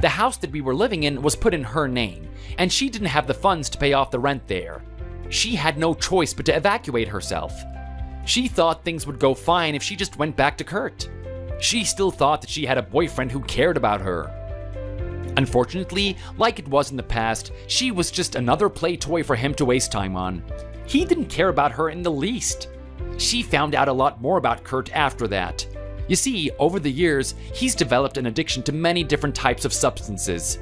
The house that we were living in was put in her name, and she didn't have the funds to pay off the rent there. She had no choice but to evacuate herself. She thought things would go fine if she just went back to Kurt. She still thought that she had a boyfriend who cared about her. Unfortunately, like it was in the past, she was just another play toy for him to waste time on. He didn't care about her in the least. She found out a lot more about Kurt after that. You see, over the years, he's developed an addiction to many different types of substances.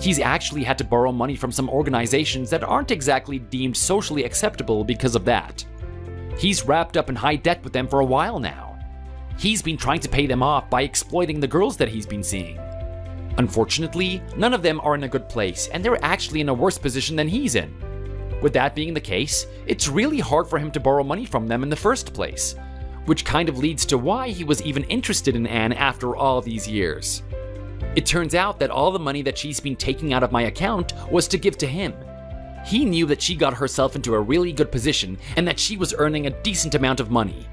He's actually had to borrow money from some organizations that aren't exactly deemed socially acceptable because of that. He's wrapped up in high debt with them for a while now. He's been trying to pay them off by exploiting the girls that he's been seeing. Unfortunately, none of them are in a good place, and they're actually in a worse position than he's in. With that being the case, it's really hard for him to borrow money from them in the first place, which kind of leads to why he was even interested in Anne after all these years. It turns out that all the money that she's been taking out of my account was to give to him. He knew that she got herself into a really good position and that she was earning a decent amount of money.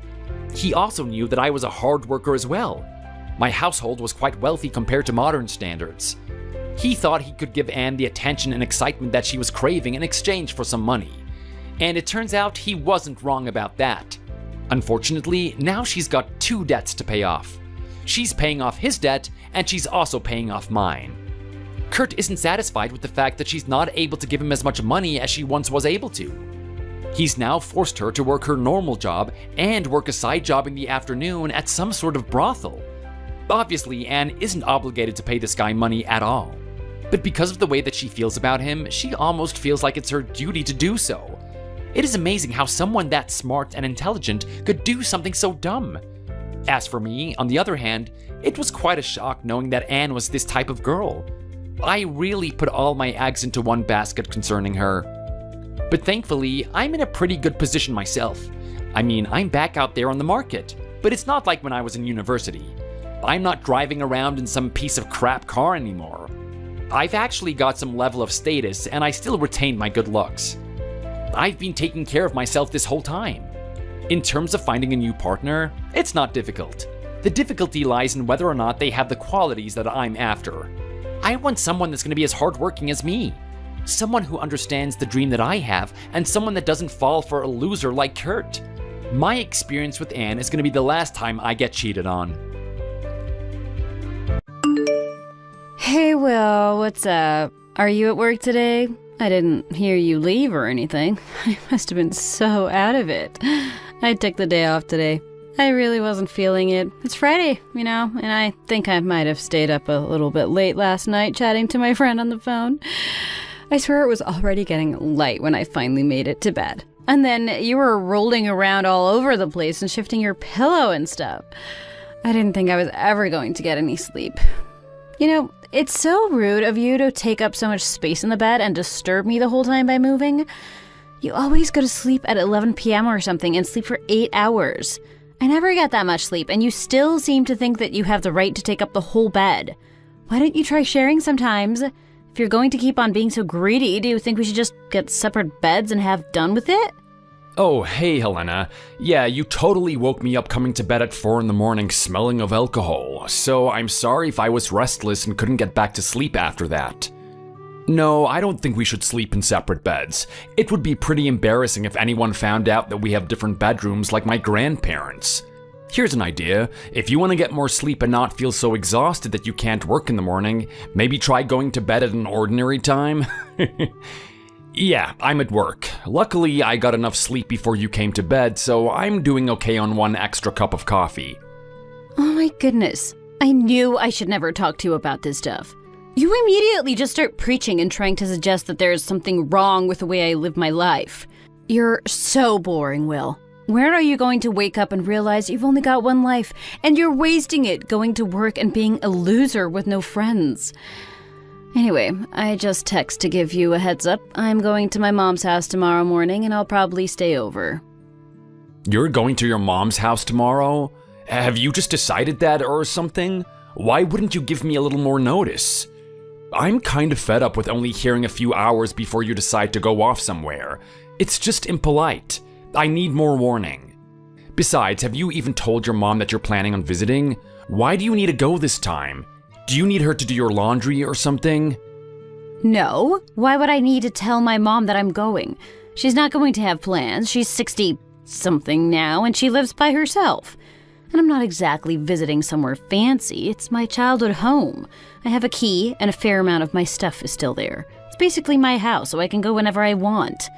He also knew that I was a hard worker as well. My household was quite wealthy compared to modern standards. He thought he could give Anne the attention and excitement that she was craving in exchange for some money. And it turns out he wasn't wrong about that. Unfortunately, now she's got two debts to pay off. She's paying off his debt, and she's also paying off mine. Kurt isn't satisfied with the fact that she's not able to give him as much money as she once was able to. He's now forced her to work her normal job and work a side job in the afternoon at some sort of brothel. Obviously, Anne isn't obligated to pay this guy money at all. But because of the way that she feels about him, she almost feels like it's her duty to do so. It is amazing how someone that smart and intelligent could do something so dumb. As for me, on the other hand, it was quite a shock knowing that Anne was this type of girl. I really put all my eggs into one basket concerning her. But thankfully, I'm in a pretty good position myself. I mean, I'm back out there on the market, but it's not like when I was in university. I'm not driving around in some piece of crap car anymore. I've actually got some level of status, and I still retain my good looks. I've been taking care of myself this whole time. In terms of finding a new partner, it's not difficult. The difficulty lies in whether or not they have the qualities that I'm after. I want someone that's going to be as hardworking as me. Someone who understands the dream that I have, and someone that doesn't fall for a loser like Kurt. My experience with Anne is going to be the last time I get cheated on. Hey Will, what's up? Are you at work today? I didn't hear you leave or anything. I must have been so out of it. I took the day off today. I really wasn't feeling it. It's Friday, and I think I might have stayed up a little bit late last night chatting to my friend on the phone. I swear it was already getting light when I finally made it to bed. And then you were rolling around all over the place and shifting your pillow and stuff. I didn't think I was ever going to get any sleep. It's so rude of you to take up so much space in the bed and disturb me the whole time by moving. You always go to sleep at 11 p.m. or something and sleep for 8 hours. I never get that much sleep, and you still seem to think that you have the right to take up the whole bed. Why don't you try sharing sometimes? If you're going to keep on being so greedy, do you think we should just get separate beds and have done with it? Oh, hey, Helena. Yeah, you totally woke me up coming to bed at 4 a.m. smelling of alcohol, so I'm sorry if I was restless and couldn't get back to sleep after that. No, I don't think we should sleep in separate beds. It would be pretty embarrassing if anyone found out that we have different bedrooms like my grandparents. Here's an idea. If you want to get more sleep and not feel so exhausted that you can't work in the morning, maybe try going to bed at an ordinary time. Yeah, I'm at work. Luckily, I got enough sleep before you came to bed, so I'm doing okay on one extra cup of coffee. Oh my goodness. I knew I should never talk to you about this stuff. You immediately just start preaching and trying to suggest that there is something wrong with the way I live my life. You're so boring, Will. Where are you going to wake up and realize you've only got one life, and you're wasting it going to work and being a loser with no friends? Anyway, I just text to give you a heads up. I'm going to my mom's house tomorrow morning, and I'll probably stay over. You're going to your mom's house tomorrow? Have you just decided that or something? Why wouldn't you give me a little more notice? I'm kind of fed up with only hearing a few hours before you decide to go off somewhere. It's just impolite. I need more warning. Besides, have you even told your mom that you're planning on visiting? Why do you need to go this time? Do you need her to do your laundry or something? No. Why would I need to tell my mom that I'm going? She's not going to have plans. She's 60-something now, and she lives by herself. And I'm not exactly visiting somewhere fancy. It's my childhood home. I have a key, and a fair amount of my stuff is still there. It's basically my house, so I can go whenever I want.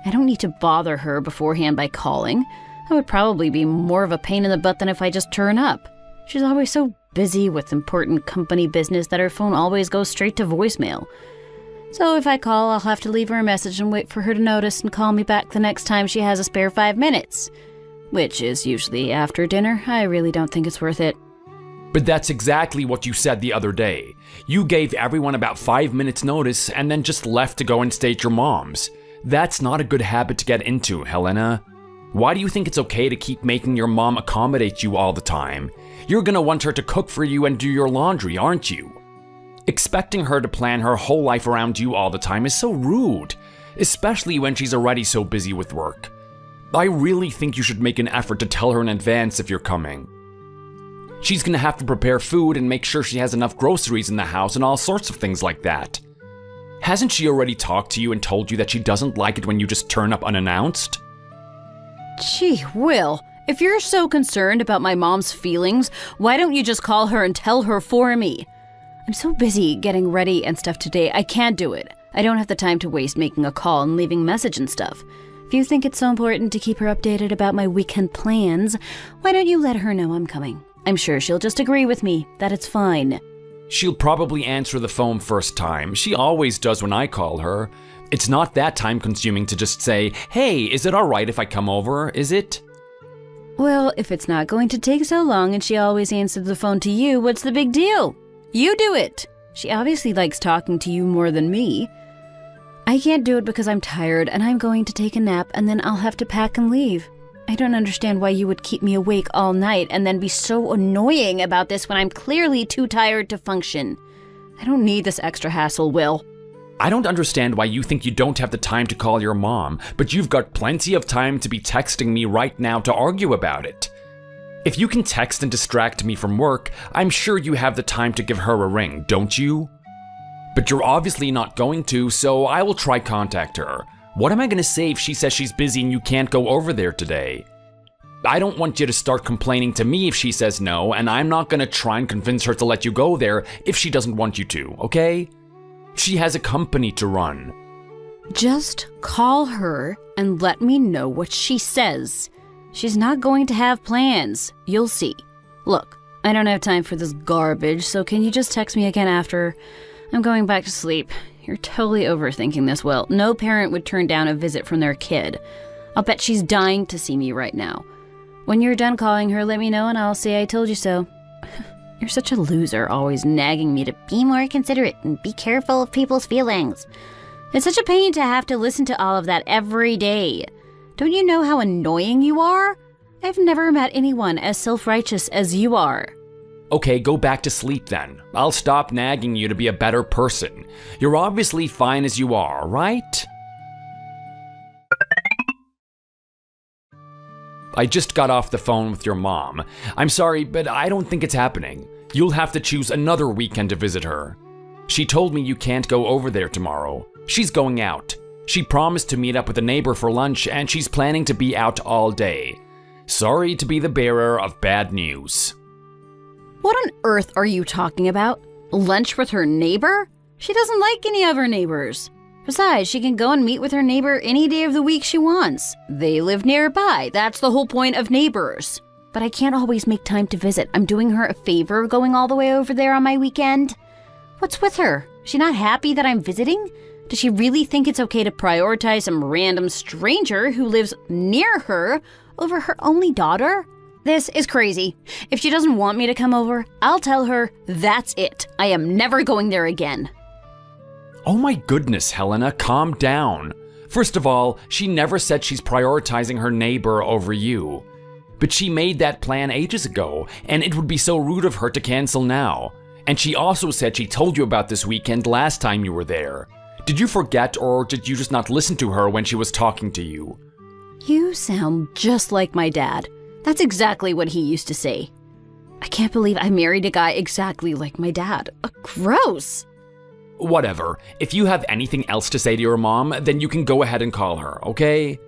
I don't need to bother her beforehand by calling. That would probably be more of a pain in the butt than if I just turn up. She's always so busy with important company business that her phone always goes straight to voicemail. So if I call, I'll have to leave her a message and wait for her to notice and call me back the next time she has a spare 5 minutes. Which is usually after dinner. I really don't think it's worth it. But that's exactly what you said the other day. You gave everyone about 5 minutes notice and then just left to go and stay at your mom's. That's not a good habit to get into, Helena. Why do you think it's okay to keep making your mom accommodate you all the time? You're gonna want her to cook for you and do your laundry, aren't you? Expecting her to plan her whole life around you all the time is so rude, especially when she's already so busy with work. I really think you should make an effort to tell her in advance if you're coming. She's gonna have to prepare food and make sure she has enough groceries in the house and all sorts of things like that. Hasn't she already talked to you and told you that she doesn't like it when you just turn up unannounced? Gee, Will, if you're so concerned about my mom's feelings, why don't you just call her and tell her for me? I'm so busy getting ready and stuff today, I can't do it. I don't have the time to waste making a call and leaving a message and stuff. If you think it's so important to keep her updated about my weekend plans, why don't you let her know I'm coming? I'm sure she'll just agree with me that it's fine. She'll probably answer the phone first time. She always does when I call her. It's not that time consuming to just say, "Hey, is it alright if I come over, is it?" Well, if it's not going to take so long and she always answers the phone to you, what's the big deal? You do it! She obviously likes talking to you more than me. I can't do it because I'm tired and I'm going to take a nap and then I'll have to pack and leave. I don't understand why you would keep me awake all night and then be so annoying about this when I'm clearly too tired to function. I don't need this extra hassle, Will. I don't understand why you think you don't have the time to call your mom, but you've got plenty of time to be texting me right now to argue about it. If you can text and distract me from work, I'm sure you have the time to give her a ring, don't you? But you're obviously not going to, so I will try contact her. What am I gonna say if she says she's busy and you can't go over there today? I don't want you to start complaining to me if she says no, and I'm not gonna try and convince her to let you go there if she doesn't want you to, okay? She has a company to run. Just call her and let me know what she says. She's not going to have plans. You'll see. Look, I don't have time for this garbage, so can you just text me again after? I'm going back to sleep. You're totally overthinking this, Will. No parent would turn down a visit from their kid. I'll bet she's dying to see me right now. When you're done calling her, let me know and I'll say I told you so. You're such a loser, always nagging me to be more considerate and be careful of people's feelings. It's such a pain to have to listen to all of that every day. Don't you know how annoying you are? I've never met anyone as self-righteous as you are. Okay, go back to sleep then. I'll stop nagging you to be a better person. You're obviously fine as you are, right? I just got off the phone with your mom. I'm sorry, but I don't think it's happening. You'll have to choose another weekend to visit her. She told me you can't go over there tomorrow. She's going out. She promised to meet up with a neighbor for lunch, and she's planning to be out all day. Sorry to be the bearer of bad news. What on earth are you talking about? Lunch with her neighbor? She doesn't like any of her neighbors. Besides, she can go and meet with her neighbor any day of the week she wants. They live nearby. That's the whole point of neighbors. But I can't always make time to visit. I'm doing her a favor going all the way over there on my weekend. What's with her? Is she not happy that I'm visiting? Does she really think it's okay to prioritize some random stranger who lives near her over her only daughter? This is crazy. If she doesn't want me to come over, I'll tell her that's it. I am never going there again. Oh my goodness, Helena, calm down. First of all, she never said she's prioritizing her neighbor over you. But she made that plan ages ago, and it would be so rude of her to cancel now. And she also said she told you about this weekend last time you were there. Did you forget, or did you just not listen to her when she was talking to you? You sound just like my dad. That's exactly what he used to say. I can't believe I married a guy exactly like my dad. Gross. Whatever. If you have anything else to say to your mom, then you can go ahead and call her, okay?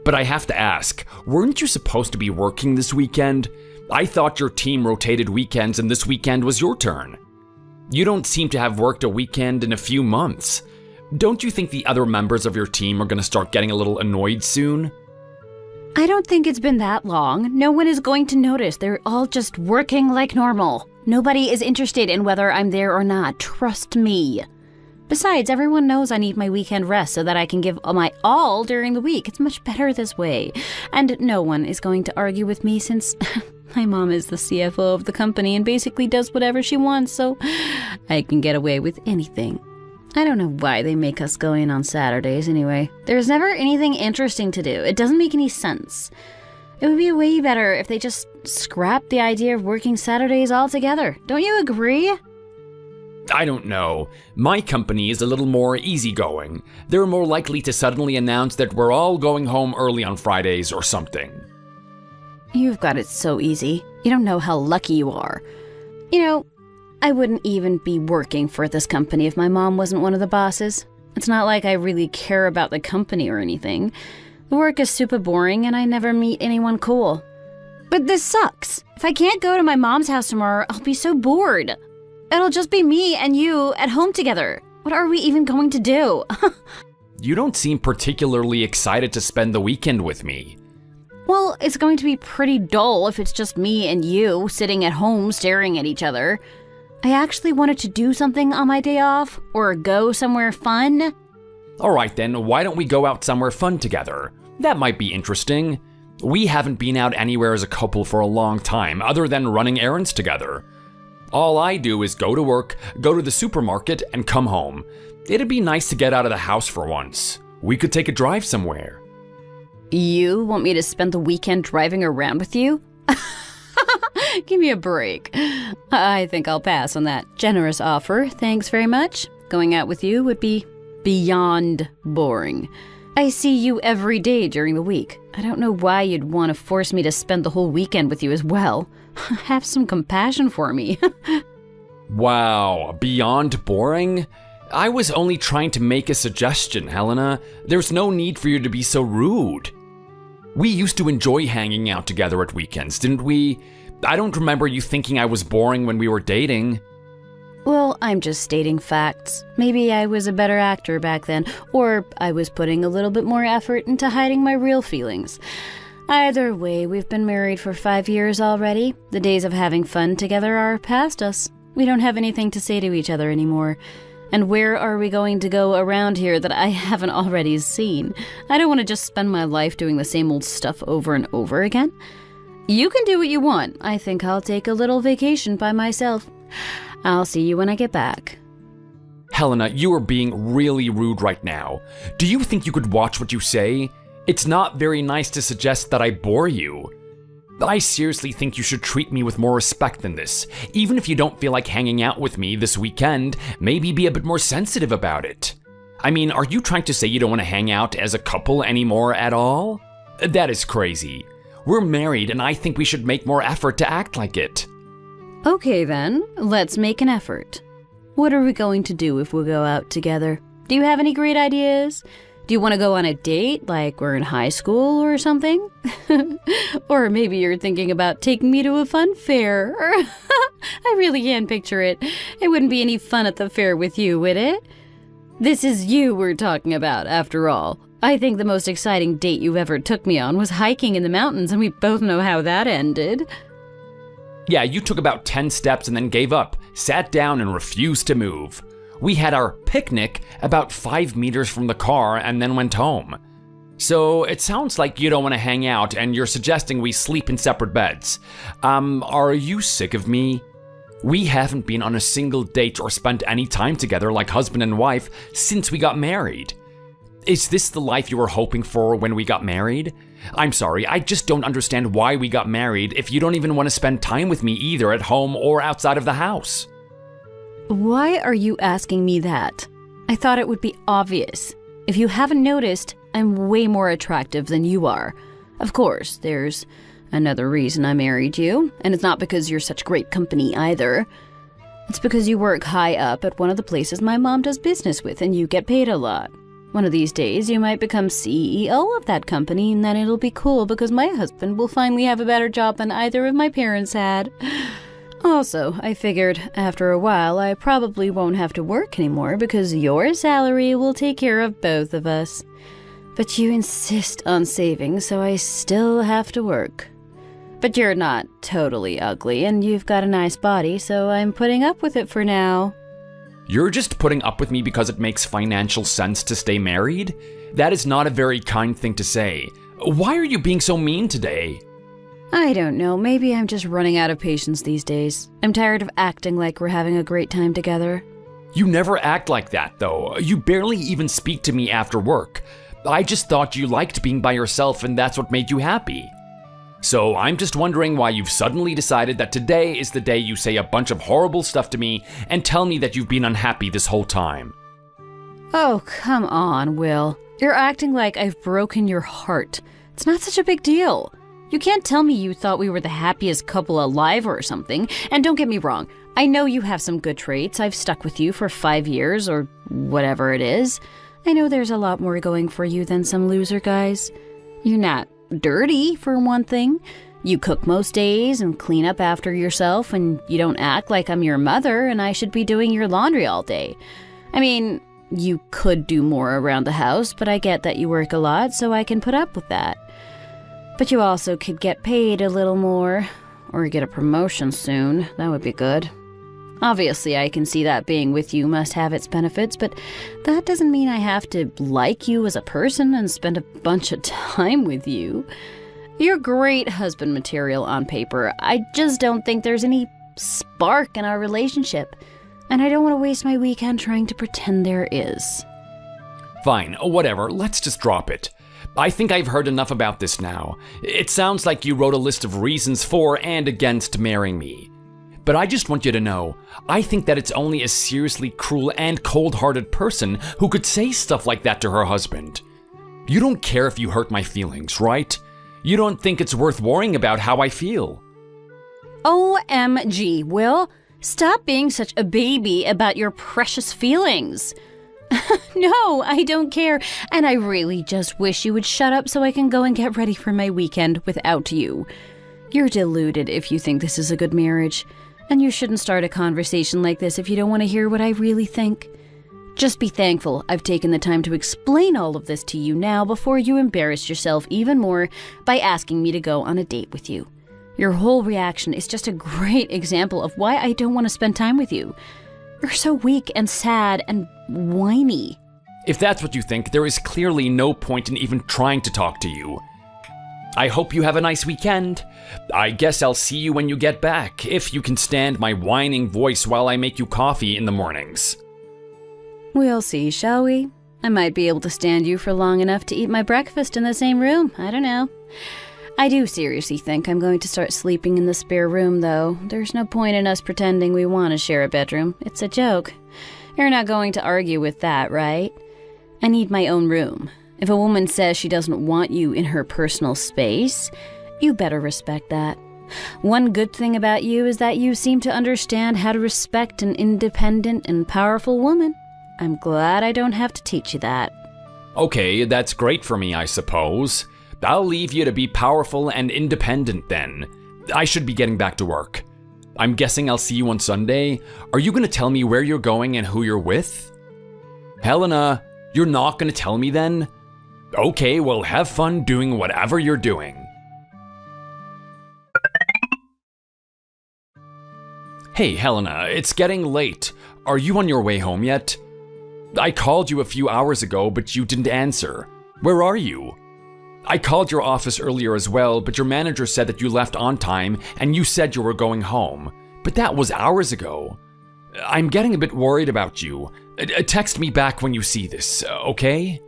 But I have to ask, weren't you supposed to be working this weekend? I thought your team rotated weekends and this weekend was your turn. You don't seem to have worked a weekend in a few months. Don't you think the other members of your team are going to start getting a little annoyed soon? I don't think it's been that long. No one is going to notice. They're all just working like normal. Nobody is interested in whether I'm there or not. Trust me. Besides, everyone knows I need my weekend rest so that I can give my all during the week. It's much better this way. And no one is going to argue with me since my mom is the CFO of the company and basically does whatever she wants, so I can get away with anything. I don't know why they make us go in on Saturdays anyway. There's never anything interesting to do. It doesn't make any sense. It would be way better if they just scrapped the idea of working Saturdays altogether. Don't you agree? I don't know. My company is a little more easygoing. They're more likely to suddenly announce that we're all going home early on Fridays or something. You've got it so easy. You don't know how lucky you are. You know, I wouldn't even be working for this company if my mom wasn't one of the bosses. It's not like I really care about the company or anything. The work is super boring and I never meet anyone cool. But this sucks. If I can't go to my mom's house tomorrow, I'll be so bored. It'll just be me and you at home together. What are we even going to do? You don't seem particularly excited to spend the weekend with me. Well, it's going to be pretty dull if it's just me and you sitting at home staring at each other. I actually wanted to do something on my day off, or go somewhere fun. Alright then, why don't we go out somewhere fun together? That might be interesting. We haven't been out anywhere as a couple for a long time, other than running errands together. All I do is go to work, go to the supermarket, and come home. It'd be nice to get out of the house for once. We could take a drive somewhere. You want me to spend the weekend driving around with you? Give me a break. I think I'll pass on that generous offer. Thanks very much. Going out with you would be beyond boring. I see you every day during the week. I don't know why you'd want to force me to spend the whole weekend with you as well. Have some compassion for me. Wow, beyond boring? I was only trying to make a suggestion, Helena. There's no need for you to be so rude. We used to enjoy hanging out together at weekends, didn't we? I don't remember you thinking I was boring when we were dating. Well, I'm just stating facts. Maybe I was a better actor back then, or I was putting a little bit more effort into hiding my real feelings. Either way, we've been married for 5 years already. The days of having fun together are past us. We don't have anything to say to each other anymore. And where are we going to go around here that I haven't already seen? I don't want to just spend my life doing the same old stuff over and over again. You can do what you want. I think I'll take a little vacation by myself. I'll see you when I get back. Helena, you are being really rude right now. Do you think you could watch what you say? It's not very nice to suggest that I bore you. I seriously think you should treat me with more respect than this. Even if you don't feel like hanging out with me this weekend, maybe be a bit more sensitive about it. I mean, are you trying to say you don't want to hang out as a couple anymore at all? That is crazy. We're married and I think we should make more effort to act like it. Okay then, let's make an effort. What are we going to do if we go out together? Do you have any great ideas? Do you want to go on a date like we're in high school or something? Or maybe you're thinking about taking me to a fun fair. I really can picture it. It wouldn't be any fun at the fair with you, would it? This is you we're talking about, after all. I think the most exciting date you ever took me on was hiking in the mountains, and we both know how that ended. Yeah, you took about 10 steps and then gave up, sat down and refused to move. We had our picnic about 5 meters from the car and then went home. So it sounds like you don't want to hang out and you're suggesting we sleep in separate beds. Are you sick of me? We haven't been on a single date or spent any time together like husband and wife since we got married. Is this the life you were hoping for when we got married? I'm sorry, I just don't understand why we got married if you don't even want to spend time with me either at home or outside of the house. Why are you asking me that? I thought it would be obvious. If you haven't noticed, I'm way more attractive than you are. Of course, there's Another reason I married you, and it's not because you're such great company either. It's because you work high up at one of the places my mom does business with and you get paid a lot. One of these days you might become CEO of that company and then it'll be cool because my husband will finally have a better job than either of my parents had. Also, I figured after a while I probably won't have to work anymore because your salary will take care of both of us. But you insist on saving, so I still have to work. But you're not totally ugly, and you've got a nice body, so I'm putting up with it for now. You're just putting up with me because it makes financial sense to stay married? That is not a very kind thing to say. Why are you being so mean today? I don't know, maybe I'm just running out of patience these days. I'm tired of acting like we're having a great time together. You never act like that, though. You barely even speak to me after work. I just thought you liked being by yourself and that's what made you happy. So I'm just wondering why you've suddenly decided that today is the day you say a bunch of horrible stuff to me and tell me that you've been unhappy this whole time. Oh, come on, Will. You're acting like I've broken your heart. It's not such a big deal. You can't tell me you thought we were the happiest couple alive or something. And don't get me wrong, I know you have some good traits. I've stuck with you for 5 years or whatever it is. I know there's a lot more going for you than some loser guys. You're not dirty, for one thing. You cook most days and clean up after yourself, and you don't act like I'm your mother and I should be doing your laundry all day. I mean, you could do more around the house, but I get that you work a lot, so I can put up with that. But you also could get paid a little more, or get a promotion soon. That would be good. Obviously, I can see that being with you must have its benefits, but that doesn't mean I have to like you as a person and spend a bunch of time with you. You're great husband material on paper. I just don't think there's any spark in our relationship, and I don't want to waste my weekend trying to pretend there is. Fine, whatever, let's just drop it. I think I've heard enough about this now. It sounds like you wrote a list of reasons for and against marrying me. But I just want you to know, I think that it's only a seriously cruel and cold-hearted person who could say stuff like that to her husband. You don't care if you hurt my feelings, right? You don't think it's worth worrying about how I feel. OMG, Will, stop being such a baby about your precious feelings. No, I don't care, and I really just wish you would shut up so I can go and get ready for my weekend without you. You're deluded if you think this is a good marriage. And you shouldn't start a conversation like this if you don't want to hear what I really think. Just be thankful I've taken the time to explain all of this to you now before you embarrass yourself even more by asking me to go on a date with you. Your whole reaction is just a great example of why I don't want to spend time with you. You're so weak and sad and whiny. If that's what you think, there is clearly no point in even trying to talk to you. I hope you have a nice weekend. I guess I'll see you when you get back, if you can stand my whining voice while I make you coffee in the mornings. We'll see, shall we? I might be able to stand you for long enough to eat my breakfast in the same room. I don't know. I do seriously think I'm going to start sleeping in the spare room, though. There's no point in us pretending we want to share a bedroom. It's a joke. You're not going to argue with that, right? I need my own room. If a woman says she doesn't want you in her personal space, you better respect that. One good thing about you is that you seem to understand how to respect an independent and powerful woman. I'm glad I don't have to teach you that. Okay, that's great for me, I suppose. I'll leave you to be powerful and independent then. I should be getting back to work. I'm guessing I'll see you on Sunday. Are you going to tell me where you're going and who you're with? Helena, you're not going to tell me then? Okay, well, have fun doing whatever you're doing. Hey, Helena, it's getting late. Are you on your way home yet? I called you a few hours ago, but you didn't answer. Where are you? I called your office earlier as well, but your manager said that you left on time and you said you were going home. But that was hours ago. I'm getting a bit worried about you. Text me back when you see this, okay?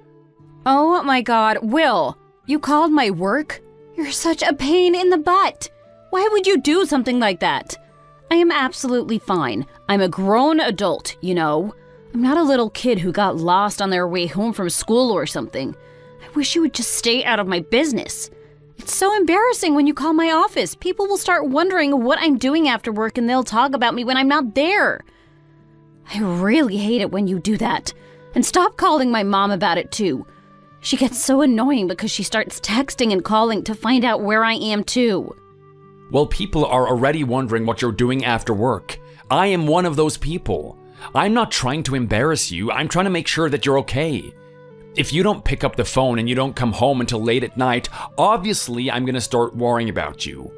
Oh my god, Will, you called my work? You're such a pain in the butt. Why would you do something like that? I am absolutely fine. I'm a grown adult, you know. I'm not a little kid who got lost on their way home from school or something. I wish you would just stay out of my business. It's so embarrassing when you call my office. People will start wondering what I'm doing after work and they'll talk about me when I'm not there. I really hate it when you do that. And stop calling my mom about it too. She gets so annoying because she starts texting and calling to find out where I am too. Well, people are already wondering what you're doing after work. I am one of those people. I'm not trying to embarrass you. I'm trying to make sure that you're okay. If you don't pick up the phone and you don't come home until late at night, obviously I'm gonna start worrying about you.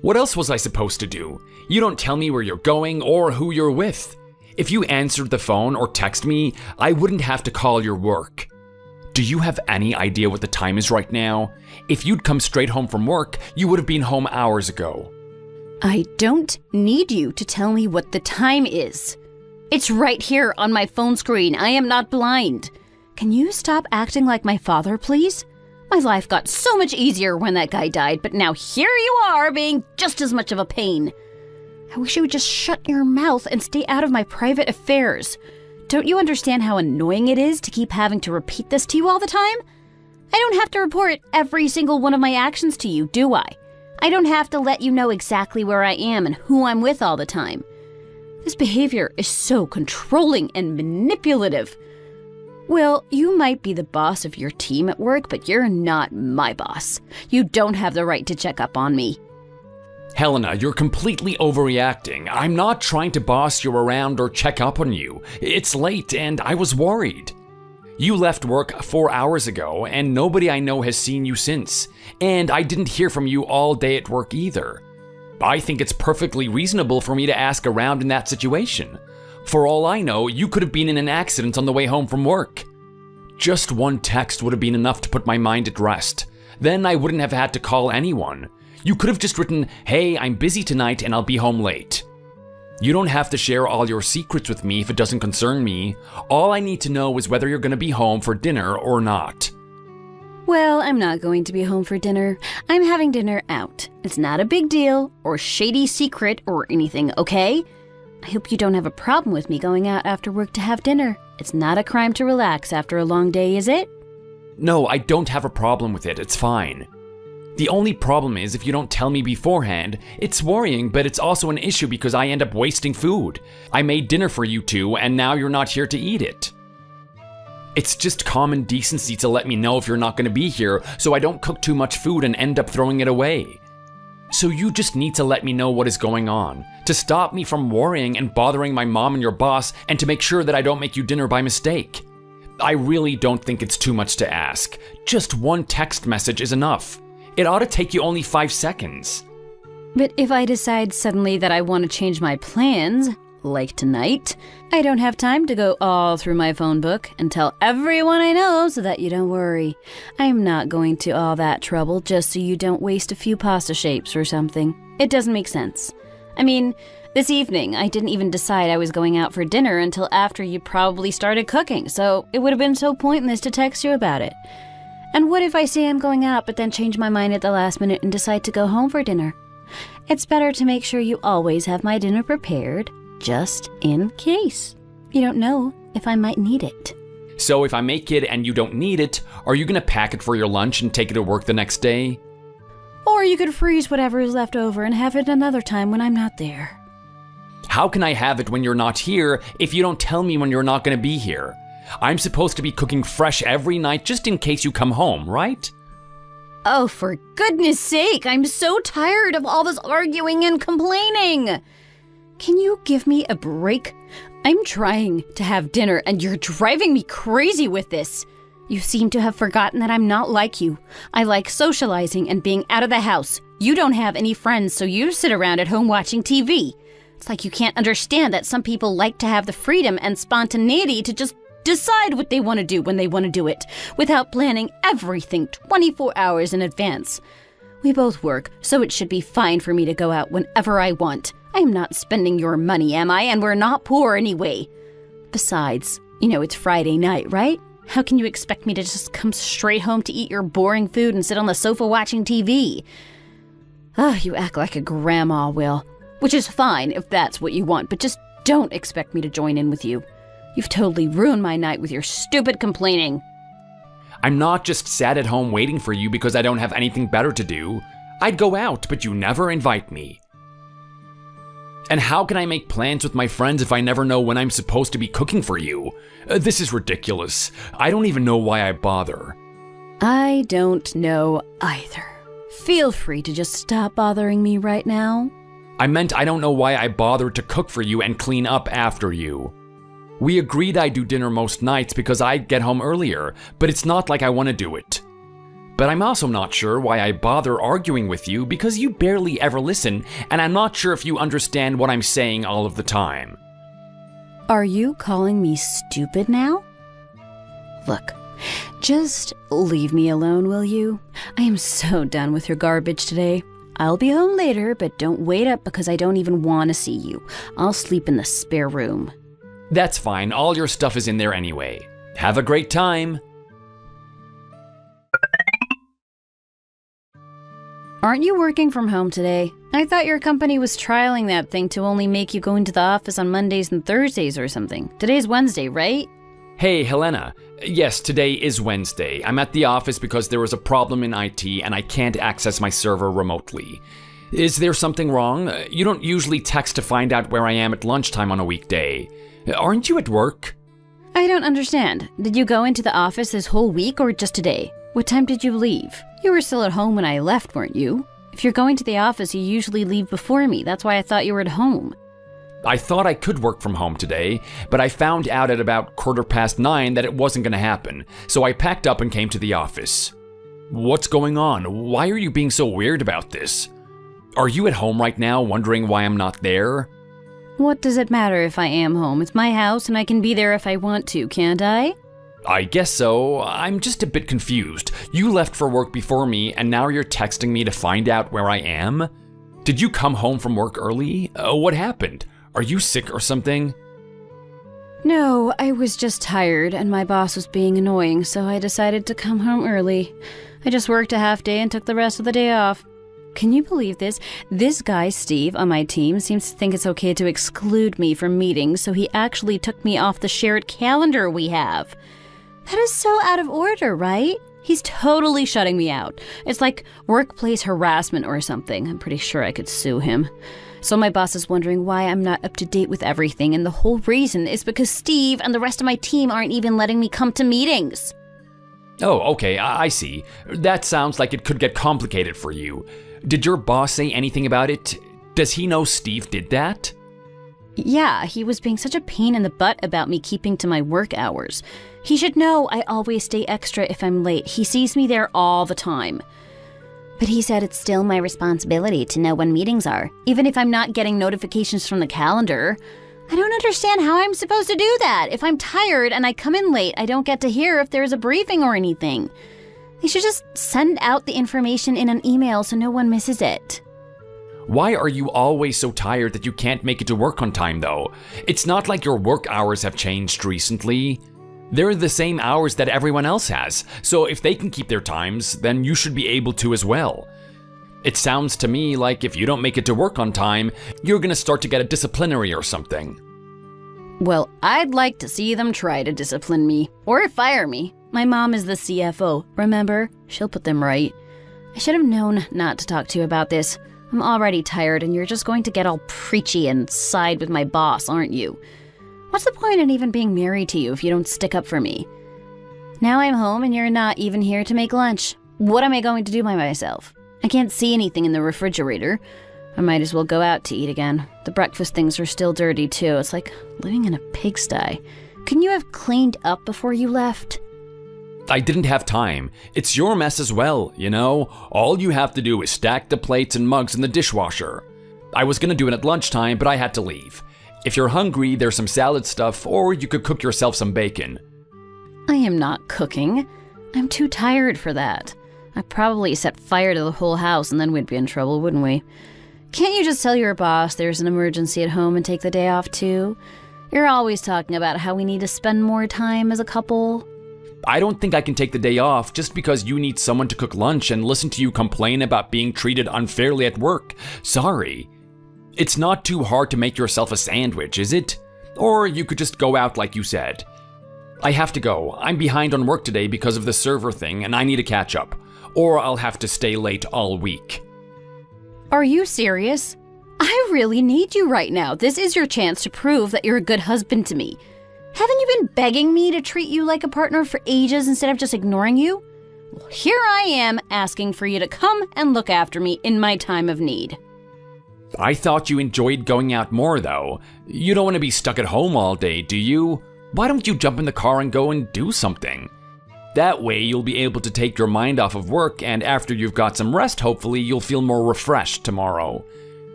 What else was I supposed to do? You don't tell me where you're going or who you're with. If you answered the phone or text me, I wouldn't have to call your work. Do you have any idea what the time is right now? If you'd come straight home from work, you would have been home hours ago. I don't need you to tell me what the time is. It's right here on my phone screen. I am not blind. Can you stop acting like my father, please? My life got so much easier when that guy died, but now here you are being just as much of a pain. I wish you would just shut your mouth and stay out of my private affairs. Don't you understand how annoying it is to keep having to repeat this to you all the time? I don't have to report every single one of my actions to you, do I? I don't have to let you know exactly where I am and who I'm with all the time. This behavior is so controlling and manipulative. Well, you might be the boss of your team at work, but you're not my boss. You don't have the right to check up on me. Helena, you're completely overreacting. I'm not trying to boss you around or check up on you. It's late and I was worried. You left work 4 hours ago and nobody I know has seen you since. And I didn't hear from you all day at work either. I think it's perfectly reasonable for me to ask around in that situation. For all I know, you could have been in an accident on the way home from work. Just one text would have been enough to put my mind at rest. Then I wouldn't have had to call anyone. You could have just written, "Hey, I'm busy tonight and I'll be home late." You don't have to share all your secrets with me if it doesn't concern me. All I need to know is whether you're going to be home for dinner or not. Well, I'm not going to be home for dinner. I'm having dinner out. It's not a big deal or shady secret or anything, okay? I hope you don't have a problem with me going out after work to have dinner. It's not a crime to relax after a long day, is it? No, I don't have a problem with it. It's fine. The only problem is if you don't tell me beforehand. It's worrying, but it's also an issue because I end up wasting food. I made dinner for you two, and now you're not here to eat it. It's just common decency to let me know if you're not going to be here so I don't cook too much food and end up throwing it away. So you just need to let me know what is going on, to stop me from worrying and bothering my mom and your boss, and to make sure that I don't make you dinner by mistake. I really don't think it's too much to ask. Just one text message is enough. It ought to take you only 5 seconds. But if I decide suddenly that I want to change my plans, like tonight, I don't have time to go all through my phone book and tell everyone I know so that you don't worry. I'm not going to all that trouble just so you don't waste a few pasta shapes or something. It doesn't make sense. I mean, this evening I didn't even decide I was going out for dinner until after you probably started cooking, so it would have been so pointless to text you about it. And what if I say I'm going out but then change my mind at the last minute and decide to go home for dinner? It's better to make sure you always have my dinner prepared, just in case. You don't know if I might need it. So if I make it and you don't need it, are you gonna pack it for your lunch and take it to work the next day? Or you could freeze whatever is left over and have it another time when I'm not there. How can I have it when you're not here if you don't tell me when you're not gonna be here? I'm supposed to be cooking fresh every night just in case you come home, right? Oh, for goodness sake, I'm so tired of all this arguing and complaining. Can you give me a break? I'm trying to have dinner and you're driving me crazy with this. You seem to have forgotten that I'm not like you. I like socializing and being out of the house. You don't have any friends, so you sit around at home watching TV. It's like you can't understand that some people like to have the freedom and spontaneity to just decide what they want to do when they want to do it, without planning everything 24 hours in advance. We both work, so it should be fine for me to go out whenever I want. I'm not spending your money, am I? And we're not poor anyway. Besides, you know it's Friday night, right? How can you expect me to just come straight home to eat your boring food and sit on the sofa watching TV? You act like a grandma, Will. Which is fine if that's what you want, but just don't expect me to join in with you. You've totally ruined my night with your stupid complaining. I'm not just sat at home waiting for you because I don't have anything better to do. I'd go out, but you never invite me. And how can I make plans with my friends if I never know when I'm supposed to be cooking for you? This is ridiculous. I don't even know why I bother. I don't know either. Feel free to just stop bothering me right now. I meant I don't know why I bothered to cook for you and clean up after you. We agreed I'd do dinner most nights because I'd get home earlier, but it's not like I want to do it. But I'm also not sure why I bother arguing with you because you barely ever listen, and I'm not sure if you understand what I'm saying all of the time. Are you calling me stupid now? Look, just leave me alone, will you? I am so done with your garbage today. I'll be home later, but don't wait up because I don't even want to see you. I'll sleep in the spare room. That's fine, all your stuff is in there anyway. Have a great time. Aren't you working from home today? I thought your company was trialing that thing to only make you go into the office on Mondays and Thursdays or something. Today's Wednesday, right? Hey, Helena. Yes, today is Wednesday. I'm at the office because there was a problem in IT and I can't access my server remotely. Is there something wrong? You don't usually text to find out where I am at lunchtime on a weekday. Aren't you at work? I don't understand. Did you go into the office this whole week or just today? What time did you leave? You were still at home when I left, weren't you? If you're going to the office, you usually leave before me. That's why I thought you were at home. I thought I could work from home today, but I found out at about 9:15 that it wasn't going to happen, so I packed up and came to the office. What's going on? Why are you being so weird about this? Are you at home right now wondering why I'm not there? What does it matter if I am home? It's my house and I can be there if I want to, can't I? I guess so. I'm just a bit confused. You left for work before me, and now you're texting me to find out where I am? Did you come home from work early? What happened? Are you sick or something? No, I was just tired and my boss was being annoying, so I decided to come home early. I just worked a half day and took the rest of the day off. Can you believe this? This guy, Steve, on my team seems to think it's okay to exclude me from meetings, so he actually took me off the shared calendar we have. That is so out of order, right? He's totally shutting me out. It's like workplace harassment or something. I'm pretty sure I could sue him. So my boss is wondering why I'm not up to date with everything, and the whole reason is because Steve and the rest of my team aren't even letting me come to meetings. Oh, okay, I see. That sounds like it could get complicated for you. Did your boss say anything about it? Does he know Steve did that? Yeah, he was being such a pain in the butt about me keeping to my work hours. He should know I always stay extra if I'm late. He sees me there all the time. But he said it's still my responsibility to know when meetings are, even if I'm not getting notifications from the calendar. I don't understand how I'm supposed to do that. If I'm tired and I come in late, I don't get to hear if there's a briefing or anything. They should just send out the information in an email so no one misses it. Why are you always so tired that you can't make it to work on time, though? It's not like your work hours have changed recently. They're the same hours that everyone else has, so if they can keep their times, then you should be able to as well. It sounds to me like if you don't make it to work on time, you're gonna start to get a disciplinary or something. Well, I'd like to see them try to discipline me, or fire me. My mom is the CFO, remember? She'll put them right. I should have known not to talk to you about this. I'm already tired and you're just going to get all preachy and side with my boss, aren't you? What's the point in even being married to you if you don't stick up for me? Now I'm home and you're not even here to make lunch. What am I going to do by myself? I can't see anything in the refrigerator. I might as well go out to eat again. The breakfast things are still dirty too. It's like living in a pigsty. Couldn't you have cleaned up before you left? I didn't have time. It's your mess as well, you know? All you have to do is stack the plates and mugs in the dishwasher. I was gonna do it at lunchtime, but I had to leave. If you're hungry, there's some salad stuff, or you could cook yourself some bacon. I am not cooking. I'm too tired for that. I'd probably set fire to the whole house and then we'd be in trouble, wouldn't we? Can't you just tell your boss there's an emergency at home and take the day off too? You're always talking about how we need to spend more time as a couple. I don't think I can take the day off just because you need someone to cook lunch and listen to you complain about being treated unfairly at work. Sorry. It's not too hard to make yourself a sandwich, is it? Or you could just go out like you said. I have to go. I'm behind on work today because of the server thing, and I need to catch up. Or I'll have to stay late all week. Are you serious? I really need you right now. This is your chance to prove that you're a good husband to me. Haven't you been begging me to treat you like a partner for ages instead of just ignoring you? Well, here I am asking for you to come and look after me in my time of need. I thought you enjoyed going out more, though. You don't want to be stuck at home all day, do you? Why don't you jump in the car and go and do something? That way, you'll be able to take your mind off of work, and after you've got some rest, hopefully, you'll feel more refreshed tomorrow.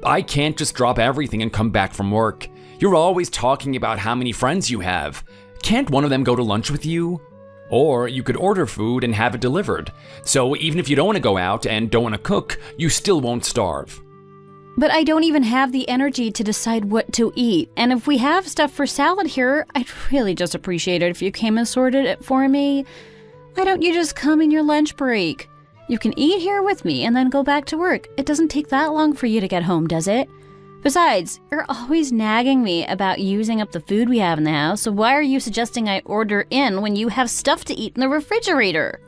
I can't just drop everything and come back from work. You're always talking about how many friends you have. Can't one of them go to lunch with you? Or you could order food and have it delivered. So even if you don't want to go out and don't want to cook, you still won't starve. But I don't even have the energy to decide what to eat. And if we have stuff for salad here, I'd really just appreciate it if you came and sorted it for me. Why don't you just come in your lunch break? You can eat here with me and then go back to work. It doesn't take that long for you to get home, does it? Besides, you're always nagging me about using up the food we have in the house, so why are you suggesting I order in when you have stuff to eat in the refrigerator?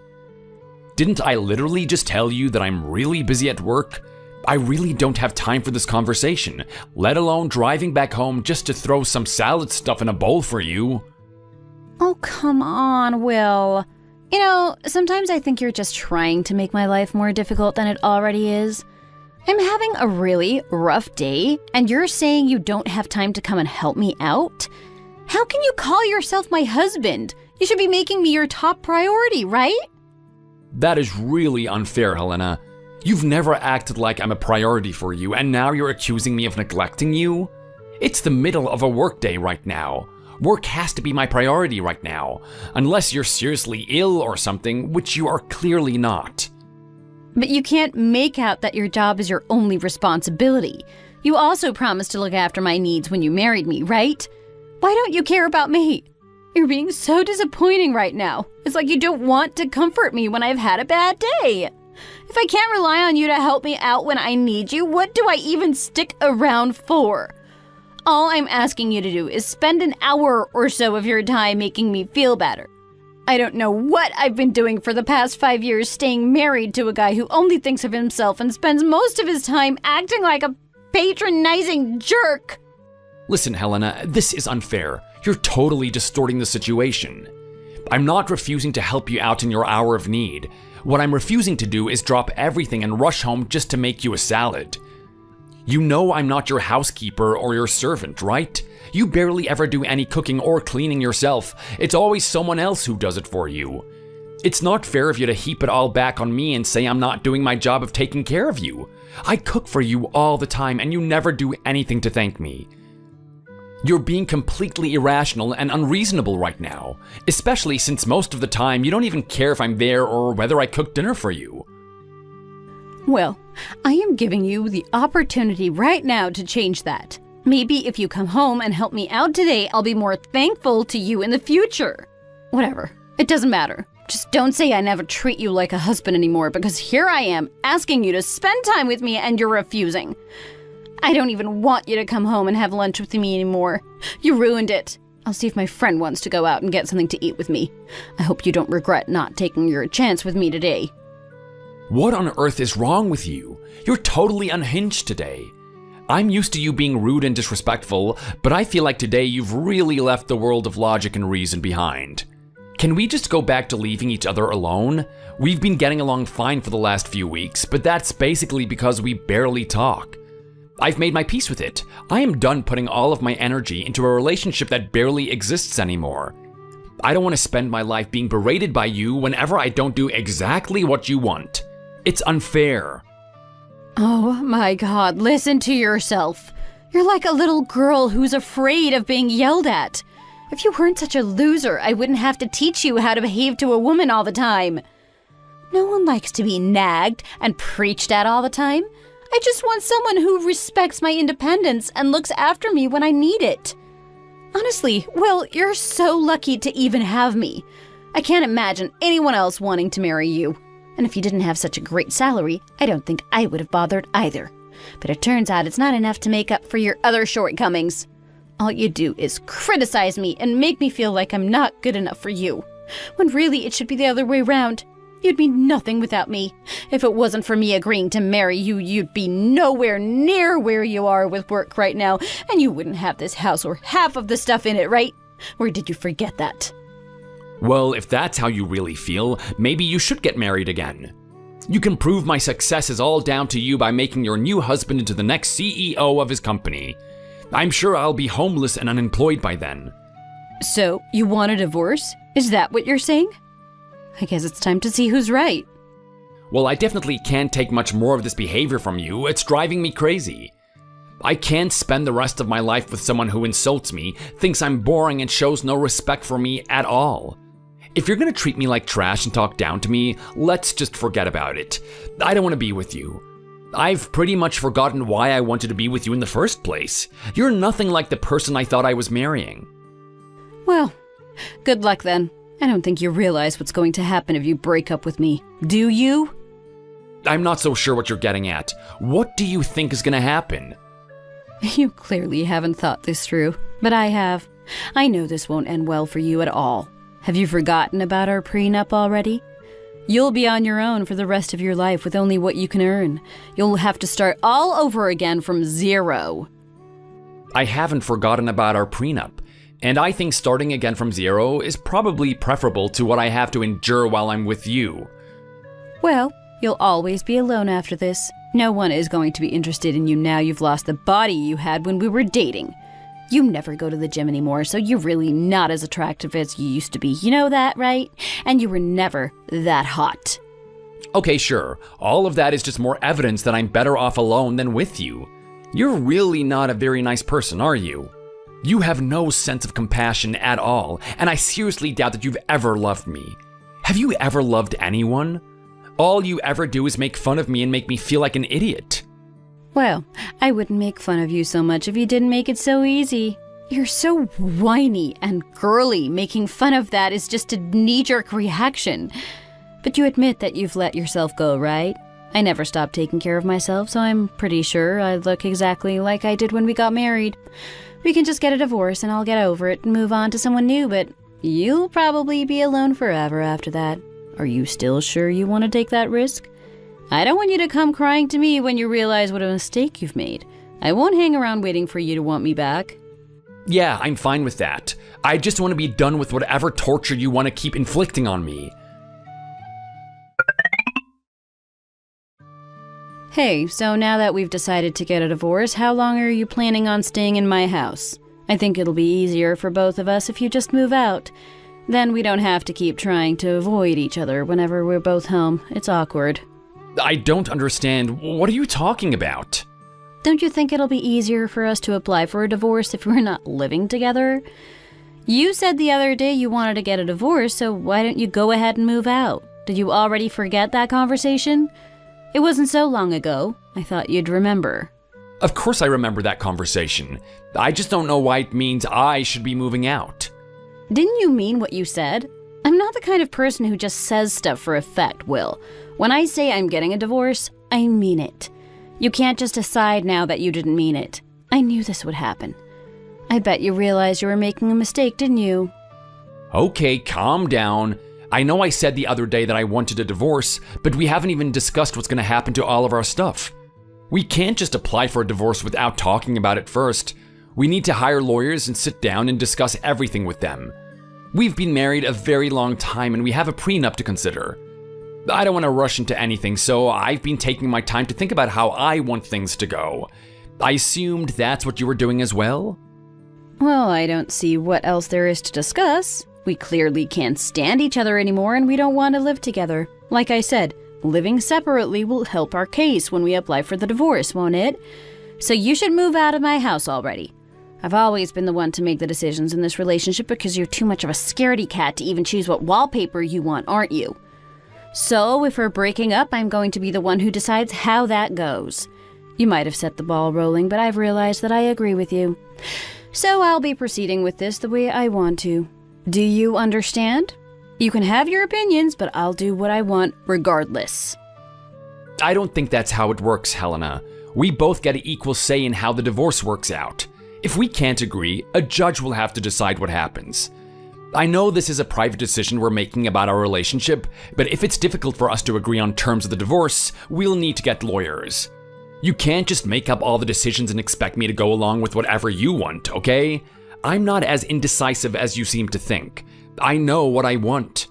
Didn't I literally just tell you that I'm really busy at work? I really don't have time for this conversation, let alone driving back home just to throw some salad stuff in a bowl for you. Oh, come on, Will. You know, sometimes I think you're just trying to make my life more difficult than it already is. I'm having a really rough day, and you're saying you don't have time to come and help me out? How can you call yourself my husband? You should be making me your top priority, right? That is really unfair, Helena. You've never acted like I'm a priority for you, and now you're accusing me of neglecting you? It's the middle of a workday right now. Work has to be my priority right now, unless you're seriously ill or something, which you are clearly not. But you can't make out that your job is your only responsibility. You also promised to look after my needs when you married me, right? Why don't you care about me? You're being so disappointing right now. It's like you don't want to comfort me when I've had a bad day. If I can't rely on you to help me out when I need you, what do I even stick around for? All I'm asking you to do is spend an hour or so of your time making me feel better. I don't know what I've been doing for the past 5 years staying married to a guy who only thinks of himself and spends most of his time acting like a patronizing jerk. Listen, Helena, this is unfair. You're totally distorting the situation. I'm not refusing to help you out in your hour of need. What I'm refusing to do is drop everything and rush home just to make you a salad. You know I'm not your housekeeper or your servant, right? You barely ever do any cooking or cleaning yourself. It's always someone else who does it for you. It's not fair of you to heap it all back on me and say I'm not doing my job of taking care of you. I cook for you all the time and you never do anything to thank me. You're being completely irrational and unreasonable right now, especially since most of the time you don't even care if I'm there or whether I cook dinner for you. Well, I am giving you the opportunity right now to change that. Maybe if you come home and help me out today, I'll be more thankful to you in the future. Whatever. It doesn't matter. Just don't say I never treat you like a husband anymore, because here I am asking you to spend time with me and you're refusing. I don't even want you to come home and have lunch with me anymore. You ruined it. I'll see if my friend wants to go out and get something to eat with me. I hope you don't regret not taking your chance with me today. What on earth is wrong with you? You're totally unhinged today. I'm used to you being rude and disrespectful, but I feel like today you've really left the world of logic and reason behind. Can we just go back to leaving each other alone? We've been getting along fine for the last few weeks, but that's basically because we barely talk. I've made my peace with it. I am done putting all of my energy into a relationship that barely exists anymore. I don't want to spend my life being berated by you whenever I don't do exactly what you want. It's unfair. Oh my God, listen to yourself. You're like a little girl who's afraid of being yelled at. If you weren't such a loser, I wouldn't have to teach you how to behave to a woman all the time. No one likes to be nagged and preached at all the time. I just want someone who respects my independence and looks after me when I need it. Honestly, Will, you're so lucky to even have me. I can't imagine anyone else wanting to marry you. And if you didn't have such a great salary, I don't think I would have bothered either. But it turns out it's not enough to make up for your other shortcomings. All you do is criticize me and make me feel like I'm not good enough for you, when really it should be the other way round. You'd be nothing without me. If it wasn't for me agreeing to marry you, you'd be nowhere near where you are with work right now, and you wouldn't have this house or half of the stuff in it, right? Or did you forget that? Well, if that's how you really feel, maybe you should get married again. You can prove my success is all down to you by making your new husband into the next CEO of his company. I'm sure I'll be homeless and unemployed by then. So, you want a divorce? Is that what you're saying? I guess it's time to see who's right. Well, I definitely can't take much more of this behavior from you. It's driving me crazy. I can't spend the rest of my life with someone who insults me, thinks I'm boring, and shows no respect for me at all. If you're gonna treat me like trash and talk down to me, let's just forget about it. I don't want to be with you. I've pretty much forgotten why I wanted to be with you in the first place. You're nothing like the person I thought I was marrying. Well, good luck then. I don't think you realize what's going to happen if you break up with me. Do you? I'm not so sure what you're getting at. What do you think is gonna happen? You clearly haven't thought this through, but I have. I know this won't end well for you at all. Have you forgotten about our prenup already? You'll be on your own for the rest of your life with only what you can earn. You'll have to start all over again from zero. I haven't forgotten about our prenup. And I think starting again from zero is probably preferable to what I have to endure while I'm with you. Well, you'll always be alone after this. No one is going to be interested in you now you've lost the body you had when we were dating. You never go to the gym anymore, so you're really not as attractive as you used to be. You know that, right? And you were never that hot. Okay, sure. All of that is just more evidence that I'm better off alone than with you. You're really not a very nice person, are you? You have no sense of compassion at all, and I seriously doubt that you've ever loved me. Have you ever loved anyone? All you ever do is make fun of me and make me feel like an idiot. Well, I wouldn't make fun of you so much if you didn't make it so easy. You're so whiny and girly. Making fun of that is just a knee-jerk reaction. But you admit that you've let yourself go, right? I never stopped taking care of myself, so I'm pretty sure I look exactly like I did when we got married. We can just get a divorce and I'll get over it and move on to someone new, but you'll probably be alone forever after that. Are you still sure you want to take that risk? I don't want you to come crying to me when you realize what a mistake you've made. I won't hang around waiting for you to want me back. Yeah, I'm fine with that. I just want to be done with whatever torture you want to keep inflicting on me. Hey, so now that we've decided to get a divorce, how long are you planning on staying in my house? I think it'll be easier for both of us if you just move out. Then we don't have to keep trying to avoid each other whenever we're both home. It's awkward. I don't understand. What are you talking about? Don't you think it'll be easier for us to apply for a divorce if we're not living together? You said the other day you wanted to get a divorce, so why don't you go ahead and move out? Did you already forget that conversation? It wasn't so long ago. I thought you'd remember. Of course I remember that conversation. I just don't know why it means I should be moving out. Didn't you mean what you said? I'm not the kind of person who just says stuff for effect, Will. When I say I'm getting a divorce, I mean it. You can't just decide now that you didn't mean it. I knew this would happen. I bet you realized you were making a mistake, didn't you? Okay, calm down. I know I said the other day that I wanted a divorce, but we haven't even discussed what's going to happen to all of our stuff. We can't just apply for a divorce without talking about it first. We need to hire lawyers and sit down and discuss everything with them. We've been married a very long time and we have a prenup to consider. I don't want to rush into anything, so I've been taking my time to think about how I want things to go. I assumed that's what you were doing as well? Well, I don't see what else there is to discuss. We clearly can't stand each other anymore and we don't want to live together. Like I said, living separately will help our case when we apply for the divorce, won't it? So you should move out of my house already. I've always been the one to make the decisions in this relationship because you're too much of a scaredy cat to even choose what wallpaper you want, aren't you? So if we're breaking up, I'm going to be the one who decides how that goes. You might have set the ball rolling, but I've realized that I agree with you. So I'll be proceeding with this the way I want to. Do you understand? You can have your opinions, but I'll do what I want regardless. I don't think that's how it works, Helena. We both get an equal say in how the divorce works out. If we can't agree, a judge will have to decide what happens. I know this is a private decision we're making about our relationship, but if it's difficult for us to agree on terms of the divorce, we'll need to get lawyers. You can't just make up all the decisions and expect me to go along with whatever you want, okay? I'm not as indecisive as you seem to think. I know what I want.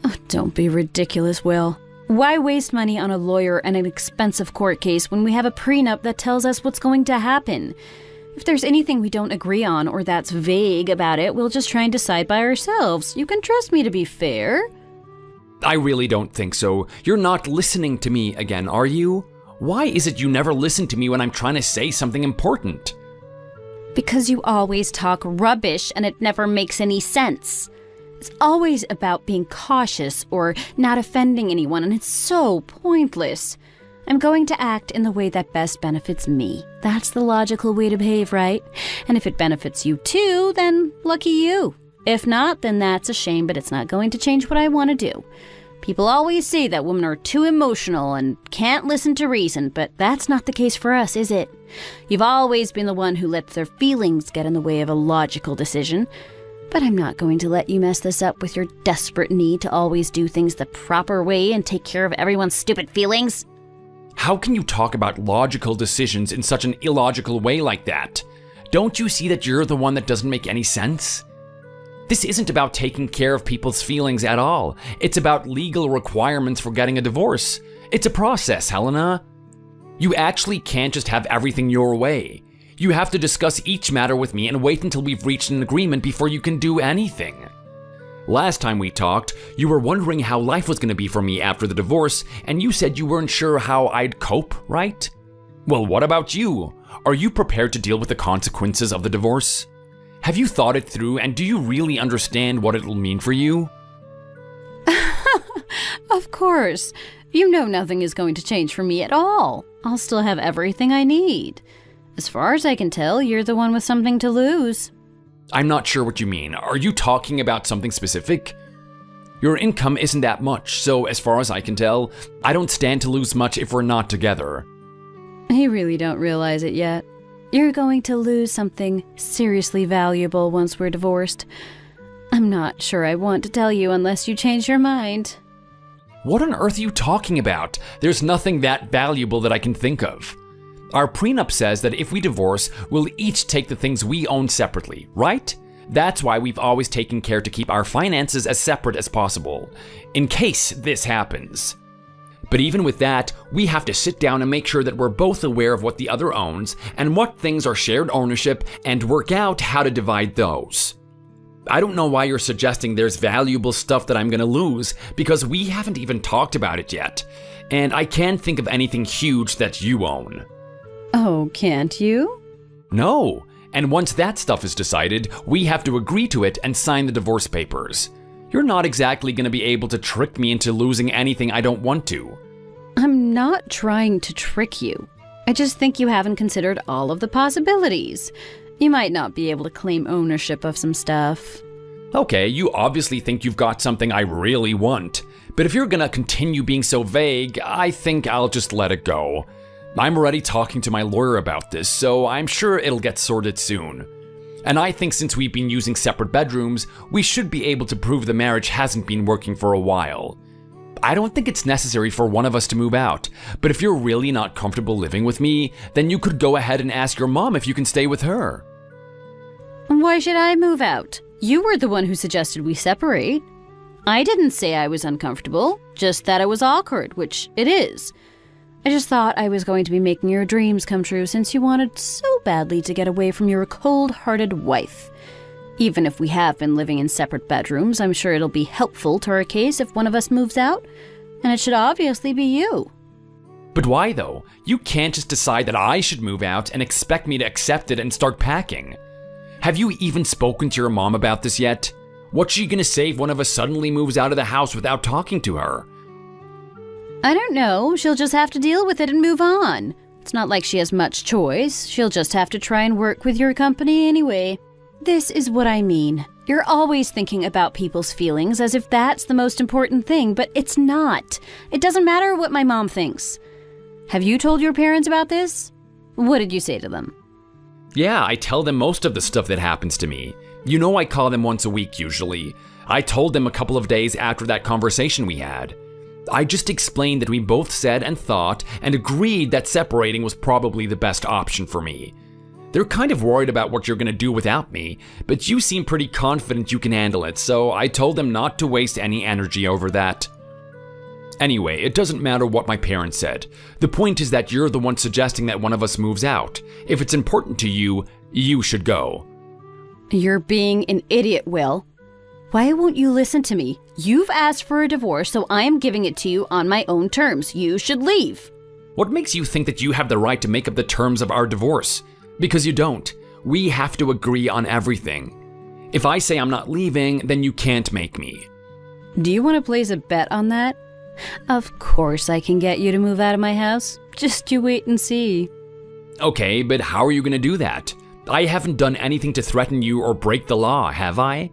Oh, don't be ridiculous, Will. Why waste money on a lawyer and an expensive court case when we have a prenup that tells us what's going to happen? If there's anything we don't agree on or that's vague about it, we'll just try and decide by ourselves. You can trust me to be fair. I really don't think so. You're not listening to me again, are you? Why is it you never listen to me when I'm trying to say something important? Because you always talk rubbish and it never makes any sense. It's always about being cautious or not offending anyone, and it's so pointless. I'm going to act in the way that best benefits me. That's the logical way to behave, right? And if it benefits you too, then lucky you. If not, then that's a shame, but it's not going to change what I want to do. People always say that women are too emotional and can't listen to reason, but that's not the case for us, is it? You've always been the one who lets their feelings get in the way of a logical decision. But I'm not going to let you mess this up with your desperate need to always do things the proper way and take care of everyone's stupid feelings. How can you talk about logical decisions in such an illogical way like that? Don't you see that you're the one that doesn't make any sense? This isn't about taking care of people's feelings at all. It's about legal requirements for getting a divorce. It's a process, Helena. You actually can't just have everything your way. You have to discuss each matter with me and wait until we've reached an agreement before you can do anything. Last time we talked, you were wondering how life was going to be for me after the divorce, and you said you weren't sure how I'd cope, right? Well, what about you? Are you prepared to deal with the consequences of the divorce? Have you thought it through, and do you really understand what it'll mean for you? Of course. You know nothing is going to change for me at all. I'll still have everything I need. As far as I can tell, you're the one with something to lose. I'm not sure what you mean. Are you talking about something specific? Your income isn't that much, so as far as I can tell, I don't stand to lose much if we're not together. You really don't realize it yet. You're going to lose something seriously valuable once we're divorced. I'm not sure I want to tell you unless you change your mind. What on earth are you talking about? There's nothing that valuable that I can think of. Our prenup says that if we divorce, we'll each take the things we own separately, right? That's why we've always taken care to keep our finances as separate as possible, in case this happens. But even with that, we have to sit down and make sure that we're both aware of what the other owns and what things are shared ownership and work out how to divide those. I don't know why you're suggesting there's valuable stuff that I'm gonna lose, because we haven't even talked about it yet, and I can't think of anything huge that you own. Oh, can't you? No, and once that stuff is decided, we have to agree to it and sign the divorce papers. You're not exactly going to be able to trick me into losing anything I don't want to. I'm not trying to trick you. I just think you haven't considered all of the possibilities. You might not be able to claim ownership of some stuff. Okay, you obviously think you've got something I really want, but if you're going to continue being so vague, I think I'll just let it go. I'm already talking to my lawyer about this, so I'm sure it'll get sorted soon. And I think since we've been using separate bedrooms, we should be able to prove the marriage hasn't been working for a while. I don't think it's necessary for one of us to move out, but if you're really not comfortable living with me, then you could go ahead and ask your mom if you can stay with her. Why should I move out? You were the one who suggested we separate. I didn't say I was uncomfortable, just that it was awkward, which it is. I just thought I was going to be making your dreams come true since you wanted so badly to get away from your cold-hearted wife. Even if we have been living in separate bedrooms, I'm sure it'll be helpful to our case if one of us moves out, and it should obviously be you. But why though? You can't just decide that I should move out and expect me to accept it and start packing. Have you even spoken to your mom about this yet? What's she gonna say if one of us suddenly moves out of the house without talking to her? I don't know. She'll just have to deal with it and move on. It's not like she has much choice. She'll just have to try and work with your company anyway. This is what I mean. You're always thinking about people's feelings as if that's the most important thing, but it's not. It doesn't matter what my mom thinks. Have you told your parents about this? What did you say to them? Yeah, I tell them most of the stuff that happens to me. You know I call them once a week usually. I told them a couple of days after that conversation we had. I just explained that we both said and thought and agreed that separating was probably the best option for me. They're kind of worried about what you're gonna do without me, but you seem pretty confident you can handle it, so I told them not to waste any energy over that. Anyway, it doesn't matter what my parents said. The point is that you're the one suggesting that one of us moves out. If it's important to you, you should go. You're being an idiot, Will. Why won't you listen to me? You've asked for a divorce, so I am giving it to you on my own terms. You should leave. What makes you think that you have the right to make up the terms of our divorce? Because you don't. We have to agree on everything. If I say I'm not leaving, then you can't make me. Do you want to place a bet on that? Of course I can get you to move out of my house. Just you wait and see. Okay, but how are you going to do that? I haven't done anything to threaten you or break the law, have I?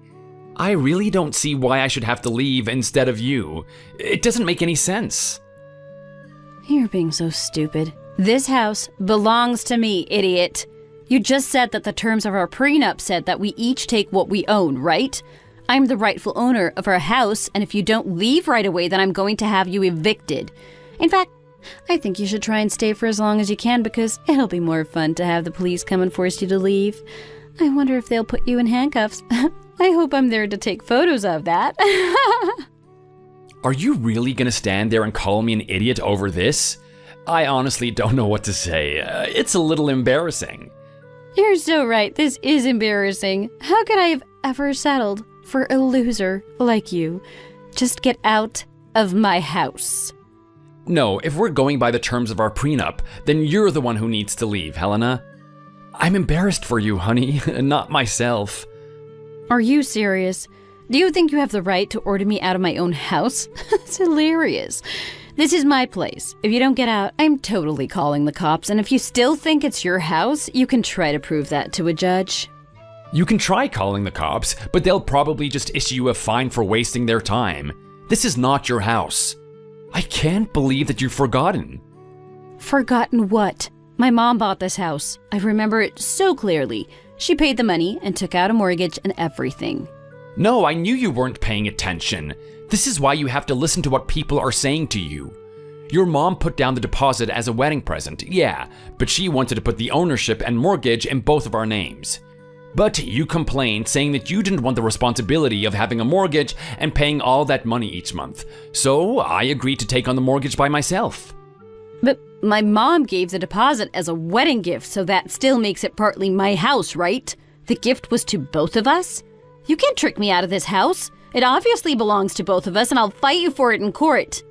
I really don't see why I should have to leave instead of you. It doesn't make any sense. You're being so stupid. This house belongs to me, idiot. You just said that the terms of our prenup said that we each take what we own, right? I'm the rightful owner of our house, and if you don't leave right away, then I'm going to have you evicted. In fact, I think you should try and stay for as long as you can because it'll be more fun to have the police come and force you to leave. I wonder if they'll put you in handcuffs. I hope I'm there to take photos of that. Are you really gonna stand there and call me an idiot over this? I honestly don't know what to say. It's a little embarrassing. You're so right. This is embarrassing. How could I have ever settled for a loser like you? Just get out of my house. No, if we're going by the terms of our prenup, then you're the one who needs to leave, Helena. I'm embarrassed for you, honey, not myself. Are you serious? Do you think you have the right to order me out of my own house? It's hilarious. This is my place. If you don't get out, I'm totally calling the cops, and if you still think it's your house, you can try to prove that to a judge. You can try calling the cops, but they'll probably just issue you a fine for wasting their time. This is not your house. I can't believe that you've forgotten. Forgotten what? My mom bought this house. I remember it so clearly. She paid the money and took out a mortgage and everything. No, I knew you weren't paying attention. This is why you have to listen to what people are saying to you. Your mom put down the deposit as a wedding present, yeah, but she wanted to put the ownership and mortgage in both of our names. But you complained, saying that you didn't want the responsibility of having a mortgage and paying all that money each month. So I agreed to take on the mortgage by myself. But my mom gave the deposit as a wedding gift, so that still makes it partly my house, right? The gift was to both of us? You can't trick me out of this house. It obviously belongs to both of us, and I'll fight you for it in court.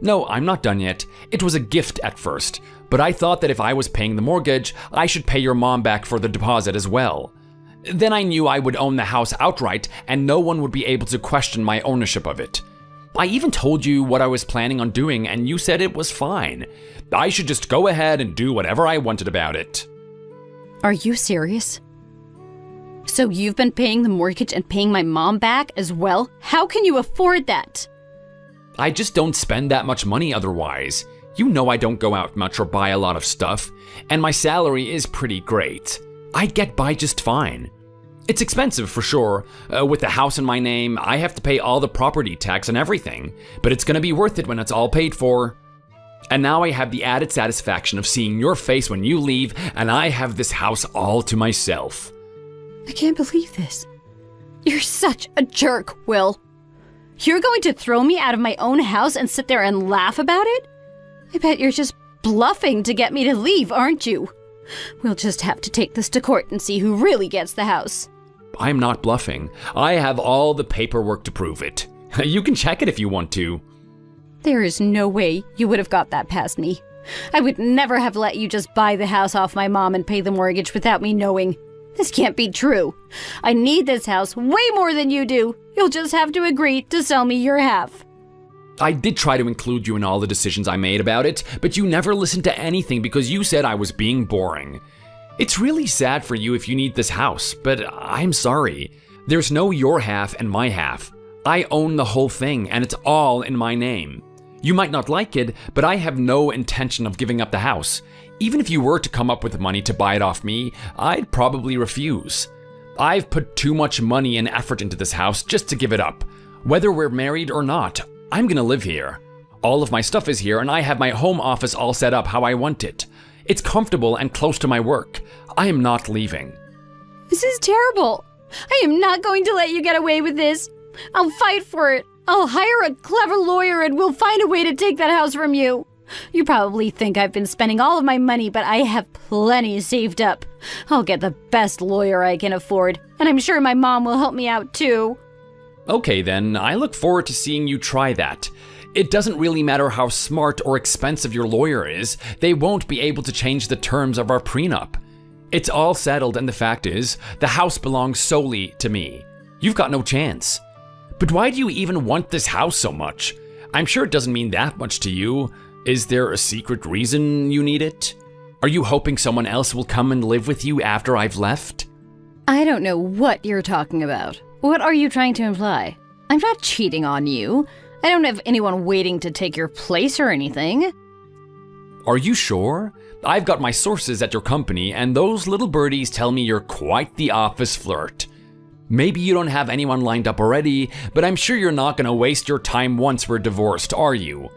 No, I'm not done yet. It was a gift at first, but I thought that if I was paying the mortgage, I should pay your mom back for the deposit as well. Then I knew I would own the house outright, and no one would be able to question my ownership of it. I even told you what I was planning on doing, and you said it was fine. I should just go ahead and do whatever I wanted about it. Are you serious? So you've been paying the mortgage and paying my mom back as well? How can you afford that? I just don't spend that much money otherwise. You know I don't go out much or buy a lot of stuff, and my salary is pretty great. I'd get by just fine. It's expensive for sure. With the house in my name, I have to pay all the property tax and everything, but it's gonna be worth it when it's all paid for. And now I have the added satisfaction of seeing your face when you leave, and I have this house all to myself. I can't believe this. You're such a jerk, Will. You're going to throw me out of my own house and sit there and laugh about it? I bet you're just bluffing to get me to leave, aren't you? We'll just have to take this to court and see who really gets the house. I'm not bluffing. I have all the paperwork to prove it. You can check it if you want to. There is no way you would have got that past me. I would never have let you just buy the house off my mom and pay the mortgage without me knowing. This can't be true. I need this house way more than you do. You'll just have to agree to sell me your half. I did try to include you in all the decisions I made about it, but you never listened to anything because you said I was being boring. It's really sad for you if you need this house, but I'm sorry. There's no your half and my half. I own the whole thing, and it's all in my name. You might not like it, but I have no intention of giving up the house. Even if you were to come up with money to buy it off me, I'd probably refuse. I've put too much money and effort into this house just to give it up. Whether we're married or not, I'm gonna live here. All of my stuff is here, and I have my home office all set up how I want it. It's comfortable and close to my work. I am not leaving. This is terrible. I am not going to let you get away with this. I'll fight for it. I'll hire a clever lawyer and we'll find a way to take that house from you. You probably think I've been spending all of my money, but I have plenty saved up. I'll get the best lawyer I can afford, and I'm sure my mom will help me out too. Okay then, I look forward to seeing you try that. It doesn't really matter how smart or expensive your lawyer is, they won't be able to change the terms of our prenup. It's all settled, and the fact is, the house belongs solely to me. You've got no chance. But why do you even want this house so much? I'm sure it doesn't mean that much to you. Is there a secret reason you need it? Are you hoping someone else will come and live with you after I've left? I don't know what you're talking about. What are you trying to imply? I'm not cheating on you. I don't have anyone waiting to take your place or anything. Are you sure? I've got my sources at your company, and those little birdies tell me you're quite the office flirt. Maybe you don't have anyone lined up already, but I'm sure you're not gonna waste your time once we're divorced, are you?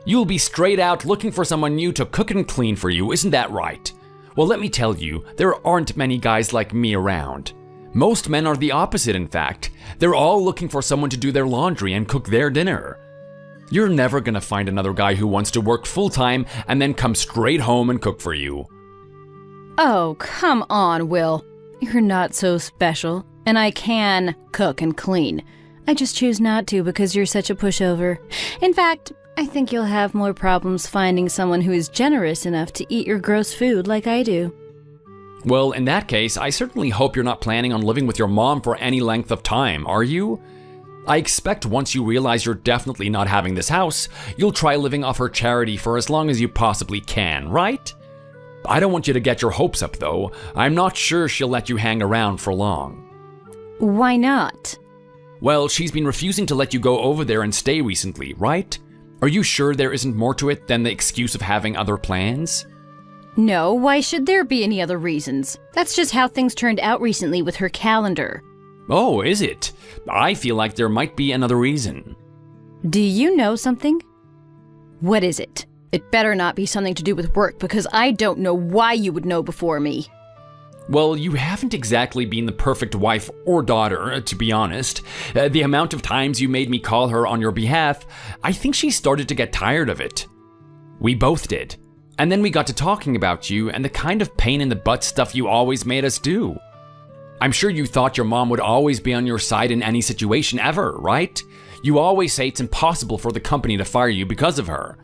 You'll be straight out looking for someone new to cook and clean for you, isn't that right? Well, let me tell you, there aren't many guys like me around. Most men are the opposite, in fact. They're all looking for someone to do their laundry and cook their dinner. You're never gonna find another guy who wants to work full-time and then come straight home and cook for you. Oh, come on, Will. You're not so special, and I can cook and clean. I just choose not to because you're such a pushover. In fact, I think you'll have more problems finding someone who is generous enough to eat your gross food like I do. Well, in that case, I certainly hope you're not planning on living with your mom for any length of time, are you? I expect once you realize you're definitely not having this house, you'll try living off her charity for as long as you possibly can, right? I don't want you to get your hopes up, though. I'm not sure she'll let you hang around for long. Why not? Well, she's been refusing to let you go over there and stay recently, right? Are you sure there isn't more to it than the excuse of having other plans? No, why should there be any other reasons? That's just how things turned out recently with her calendar. Oh, is it? I feel like there might be another reason. Do you know something? What is it? It better not be something to do with work, because I don't know why you would know before me. Well, you haven't exactly been the perfect wife or daughter, to be honest. The amount of times you made me call her on your behalf, I think she started to get tired of it. We both did. And then we got to talking about you and the kind of pain in the butt stuff you always made us do. I'm sure you thought your mom would always be on your side in any situation ever, right? You always say it's impossible for the company to fire you because of her.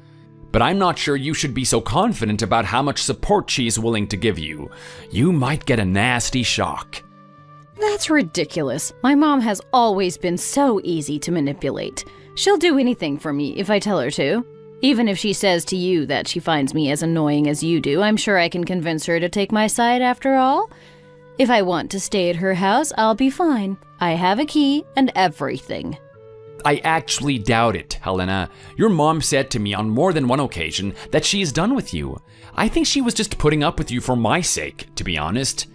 But I'm not sure you should be so confident about how much support she is willing to give you. You might get a nasty shock. That's ridiculous. My mom has always been so easy to manipulate. She'll do anything for me if I tell her to. Even if she says to you that she finds me as annoying as you do, I'm sure I can convince her to take my side after all. If I want to stay at her house, I'll be fine. I have a key and everything. I actually doubt it, Helena. Your mom said to me on more than one occasion that she is done with you. I think she was just putting up with you for my sake, to be honest.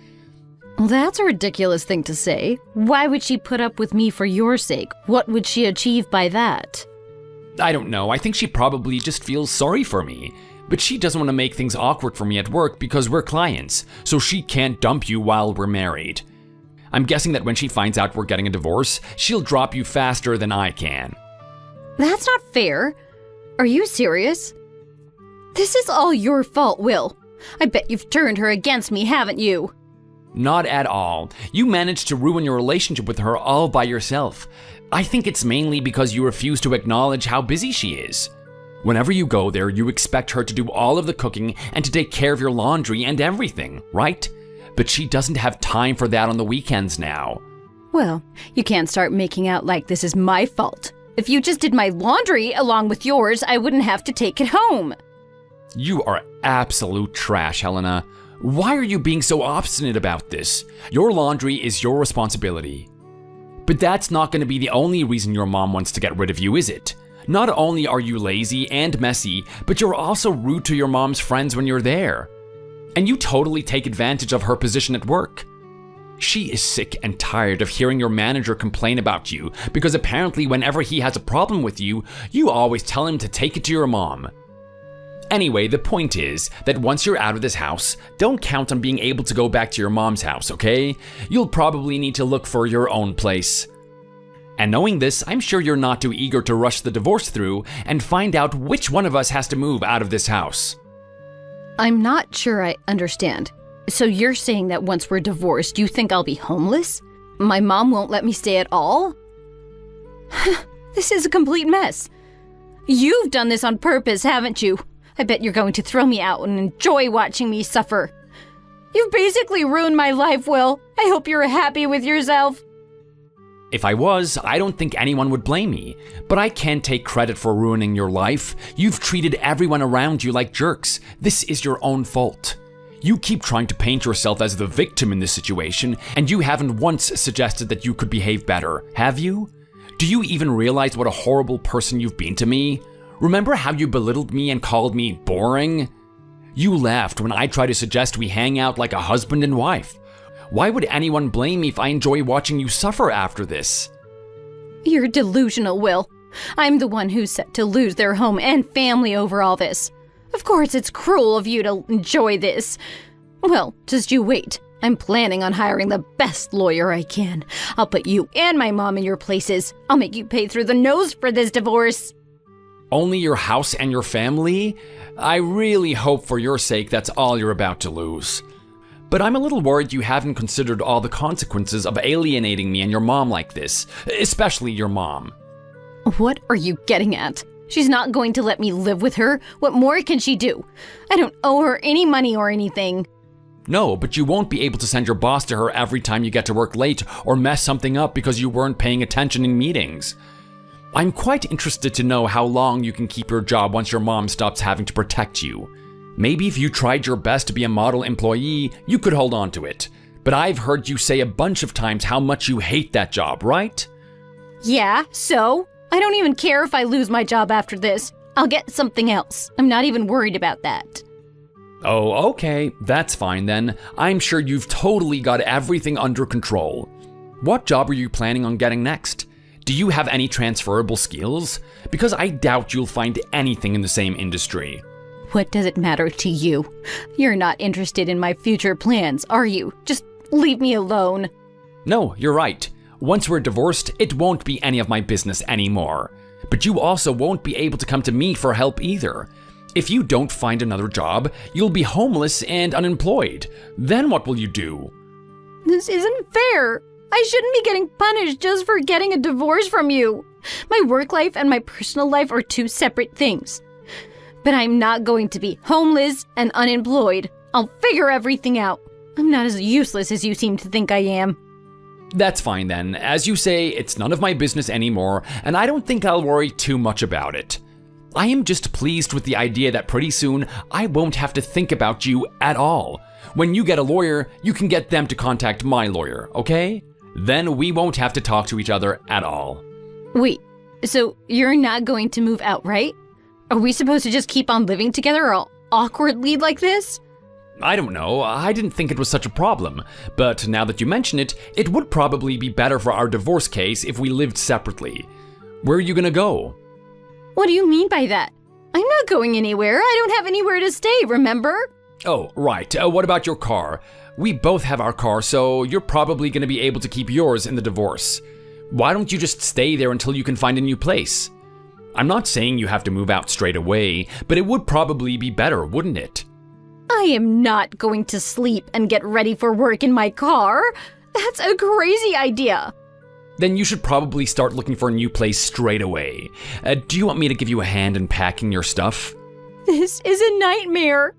Well, that's a ridiculous thing to say. Why would she put up with me for your sake? What would she achieve by that? I don't know. I think she probably just feels sorry for me. But she doesn't want to make things awkward for me at work because we're clients, so she can't dump you while we're married. I'm guessing that when she finds out we're getting a divorce, she'll drop you faster than I can. That's not fair. Are you serious? This is all your fault, Will. I bet you've turned her against me, haven't you? Not at all. You managed to ruin your relationship with her all by yourself. I think it's mainly because you refuse to acknowledge how busy she is. Whenever you go there, you expect her to do all of the cooking and to take care of your laundry and everything, right? But she doesn't have time for that on the weekends now. Well, you can't start making out like this is my fault. If you just did my laundry along with yours, I wouldn't have to take it home. You are absolute trash, Helena. Why are you being so obstinate about this? Your laundry is your responsibility. But that's not going to be the only reason your mom wants to get rid of you, is it? Not only are you lazy and messy, but you're also rude to your mom's friends when you're there. And you totally take advantage of her position at work. She is sick and tired of hearing your manager complain about you because apparently whenever he has a problem with you, you always tell him to take it to your mom. Anyway, the point is that once you're out of this house, don't count on being able to go back to your mom's house, okay? You'll probably need to look for your own place. And knowing this, I'm sure you're not too eager to rush the divorce through and find out which one of us has to move out of this house. I'm not sure I understand. So you're saying that once we're divorced, you think I'll be homeless? My mom won't let me stay at all? This is a complete mess. You've done this on purpose, haven't you? I bet you're going to throw me out and enjoy watching me suffer. You've basically ruined my life, Will. I hope you're happy with yourself. If I was, I don't think anyone would blame me. But I can't take credit for ruining your life. You've treated everyone around you like jerks. This is your own fault. You keep trying to paint yourself as the victim in this situation, and you haven't once suggested that you could behave better, have you? Do you even realize what a horrible person you've been to me? Remember how you belittled me and called me boring? You laughed when I tried to suggest we hang out like a husband and wife. Why would anyone blame me if I enjoy watching you suffer after this? You're delusional, Will. I'm the one who's set to lose their home and family over all this. Of course it's cruel of you to enjoy this. Well, just you wait. I'm planning on hiring the best lawyer I can. I'll put you and my mom in your places. I'll make you pay through the nose for this divorce. Only your house and your family? I really hope for your sake that's all you're about to lose. But I'm a little worried you haven't considered all the consequences of alienating me and your mom like this, especially your mom. What are you getting at? She's not going to let me live with her. What more can she do? I don't owe her any money or anything. No, but you won't be able to send your boss to her every time you get to work late or mess something up because you weren't paying attention in meetings. I'm quite interested to know how long you can keep your job once your mom stops having to protect you. Maybe if you tried your best to be a model employee, you could hold on to it. But I've heard you say a bunch of times how much you hate that job, right? Yeah, so? I don't even care if I lose my job after this. I'll get something else. I'm not even worried about that. Oh, okay, that's fine then. I'm sure you've totally got everything under control. What job are you planning on getting next? Do you have any transferable skills? Because I doubt you'll find anything in the same industry. What does it matter to you? You're not interested in my future plans, are you? Just leave me alone. No, you're right. Once we're divorced, it won't be any of my business anymore. But you also won't be able to come to me for help either. If you don't find another job, you'll be homeless and unemployed. Then what will you do? This isn't fair. I shouldn't be getting punished just for getting a divorce from you. My work life and my personal life are two separate things. But I'm not going to be homeless and unemployed. I'll figure everything out. I'm not as useless as you seem to think I am. That's fine then. As you say, it's none of my business anymore, and I don't think I'll worry too much about it. I am just pleased with the idea that pretty soon I won't have to think about you at all. When you get a lawyer, you can get them to contact my lawyer, okay? Then we won't have to talk to each other at all. Wait, so you're not going to move out, right? Are we supposed to just keep on living together all awkwardly like this? I don't know, I didn't think it was such a problem, but now that you mention it, it would probably be better for our divorce case if we lived separately. Where are you gonna go? What do you mean by that? I'm not going anywhere. I don't have anywhere to stay, remember? Oh, right. What about your car? We both have our car, so you're probably gonna be able to keep yours in the divorce. Why don't you just stay there until you can find a new place? I'm not saying you have to move out straight away, but it would probably be better, wouldn't it? I am not going to sleep and get ready for work in my car. That's a crazy idea. Then you should probably start looking for a new place straight away. Do you want me to give you a hand in packing your stuff? This is a nightmare.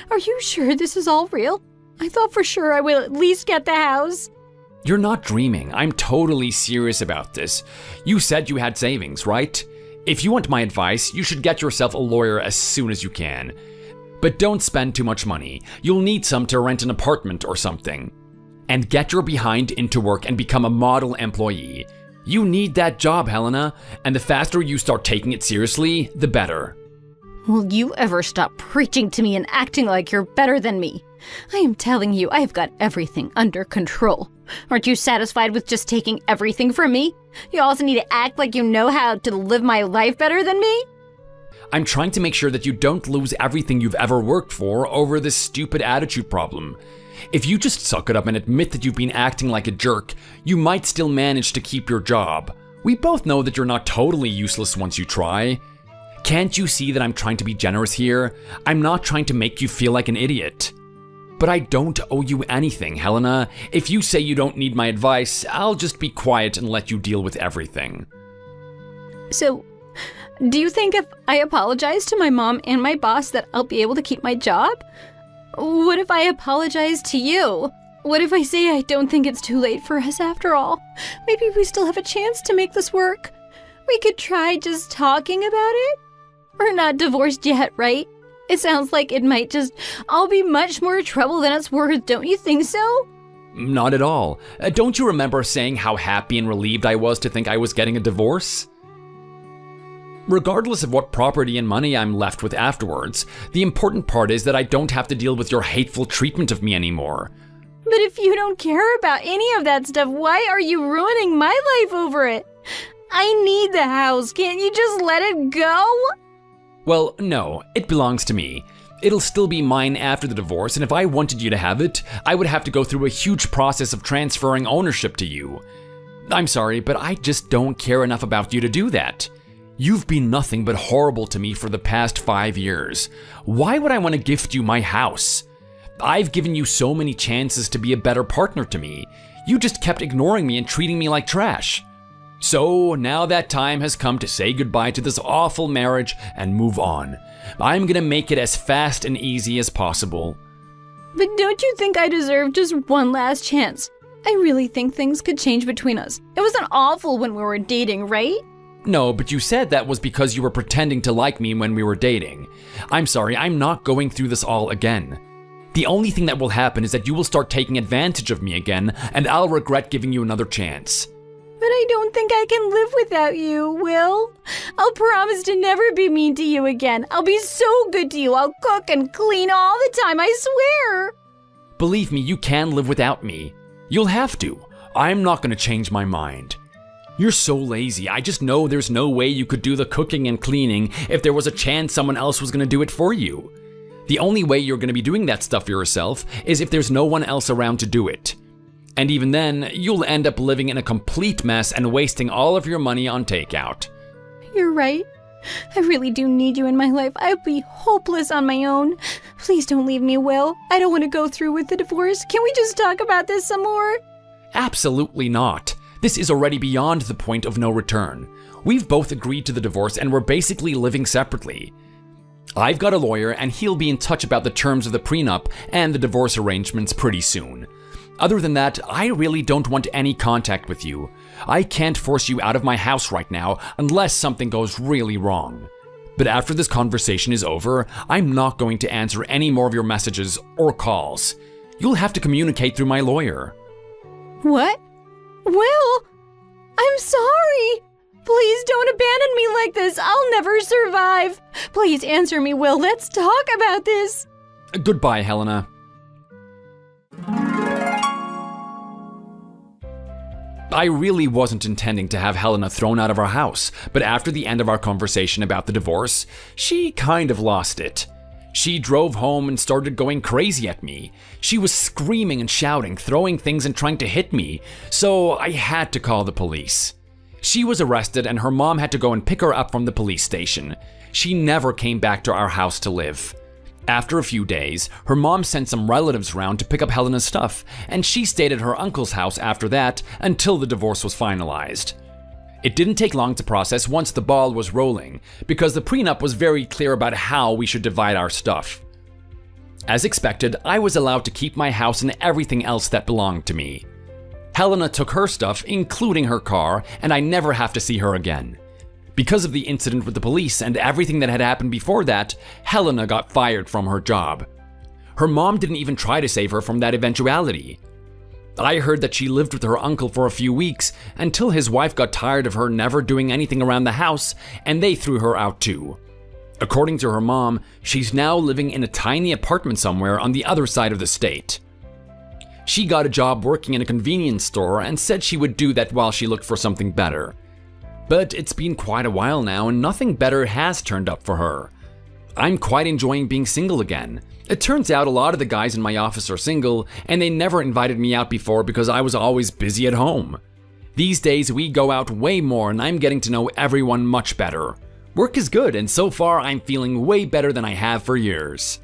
Are you sure this is all real? I thought for sure I will at least get the house. You're not dreaming. I'm totally serious about this. You said you had savings, right? If you want my advice, you should get yourself a lawyer as soon as you can. But don't spend too much money. You'll need some to rent an apartment or something. And get your behind into work and become a model employee. You need that job, Helena, and the faster you start taking it seriously, the better. Will you ever stop preaching to me and acting like you're better than me? I am telling you, I have got everything under control. Aren't you satisfied with just taking everything from me? You also need to act like you know how to live my life better than me? I'm trying to make sure that you don't lose everything you've ever worked for over this stupid attitude problem. If you just suck it up and admit that you've been acting like a jerk, you might still manage to keep your job. We both know that you're not totally useless once you try. Can't you see that I'm trying to be generous here? I'm not trying to make you feel like an idiot. But I don't owe you anything, Helena. If you say you don't need my advice, I'll just be quiet and let you deal with everything. So, do you think if I apologize to my mom and my boss that I'll be able to keep my job? What if I apologize to you? What if I say I don't think it's too late for us after all? Maybe we still have a chance to make this work. We could try just talking about it? We're not divorced yet, right? It sounds like it might just all be much more trouble than it's worth, don't you think so? Not at all. Don't you remember saying how happy and relieved I was to think I was getting a divorce? Regardless of what property and money I'm left with afterwards, the important part is that I don't have to deal with your hateful treatment of me anymore. But if you don't care about any of that stuff, why are you ruining my life over it? I need the house. Can't you just let it go? Well, no, it belongs to me. It'll still be mine after the divorce, and if I wanted you to have it, I would have to go through a huge process of transferring ownership to you. I'm sorry, but I just don't care enough about you to do that. You've been nothing but horrible to me for the past 5 years. Why would I want to gift you my house? I've given you so many chances to be a better partner to me. You just kept ignoring me and treating me like trash. So now that time has come to say goodbye to this awful marriage and move on. I'm gonna make it as fast and easy as possible. But don't you think I deserve just one last chance? I really think things could change between us. It wasn't awful when we were dating, right? No, but you said that was because you were pretending to like me when we were dating. I'm sorry, I'm not going through this all again. The only thing that will happen is that you will start taking advantage of me again, and I'll regret giving you another chance. But I don't think I can live without you, Will. I'll promise to never be mean to you again. I'll be so good to you. I'll cook and clean all the time, I swear. Believe me, you can live without me. You'll have to. I'm not going to change my mind. You're so lazy. I just know there's no way you could do the cooking and cleaning if there was a chance someone else was going to do it for you. The only way you're going to be doing that stuff for yourself is if there's no one else around to do it. And even then, you'll end up living in a complete mess and wasting all of your money on takeout. You're right. I really do need you in my life. I'd be hopeless on my own. Please don't leave me, Will. I don't want to go through with the divorce. Can we just talk about this some more? Absolutely not. This is already beyond the point of no return. We've both agreed to the divorce and we're basically living separately. I've got a lawyer and he'll be in touch about the terms of the prenup and the divorce arrangements pretty soon. Other than that, I really don't want any contact with you. I can't force you out of my house right now unless something goes really wrong. But after this conversation is over, I'm not going to answer any more of your messages or calls. You'll have to communicate through my lawyer. What? Will? I'm sorry. Please don't abandon me like this. I'll never survive. Please answer me, Will. Let's talk about this. Goodbye, Helena. I really wasn't intending to have Helena thrown out of our house, but after the end of our conversation about the divorce, she kind of lost it. She drove home and started going crazy at me. She was screaming and shouting, throwing things and trying to hit me, so I had to call the police. She was arrested and her mom had to go and pick her up from the police station. She never came back to our house to live. After a few days, her mom sent some relatives round to pick up Helena's stuff, and she stayed at her uncle's house after that until the divorce was finalized. It didn't take long to process once the ball was rolling, because the prenup was very clear about how we should divide our stuff. As expected, I was allowed to keep my house and everything else that belonged to me. Helena took her stuff, including her car, and I never have to see her again. Because of the incident with the police and everything that had happened before that, Helena got fired from her job. Her mom didn't even try to save her from that eventuality. I heard that she lived with her uncle for a few weeks until his wife got tired of her never doing anything around the house and they threw her out too. According to her mom, she's now living in a tiny apartment somewhere on the other side of the state. She got a job working in a convenience store and said she would do that while she looked for something better. But it's been quite a while now and nothing better has turned up for her. I'm quite enjoying being single again. It turns out a lot of the guys in my office are single, and they never invited me out before because I was always busy at home. These days we go out way more and I'm getting to know everyone much better. Work is good, and so far I'm feeling way better than I have for years.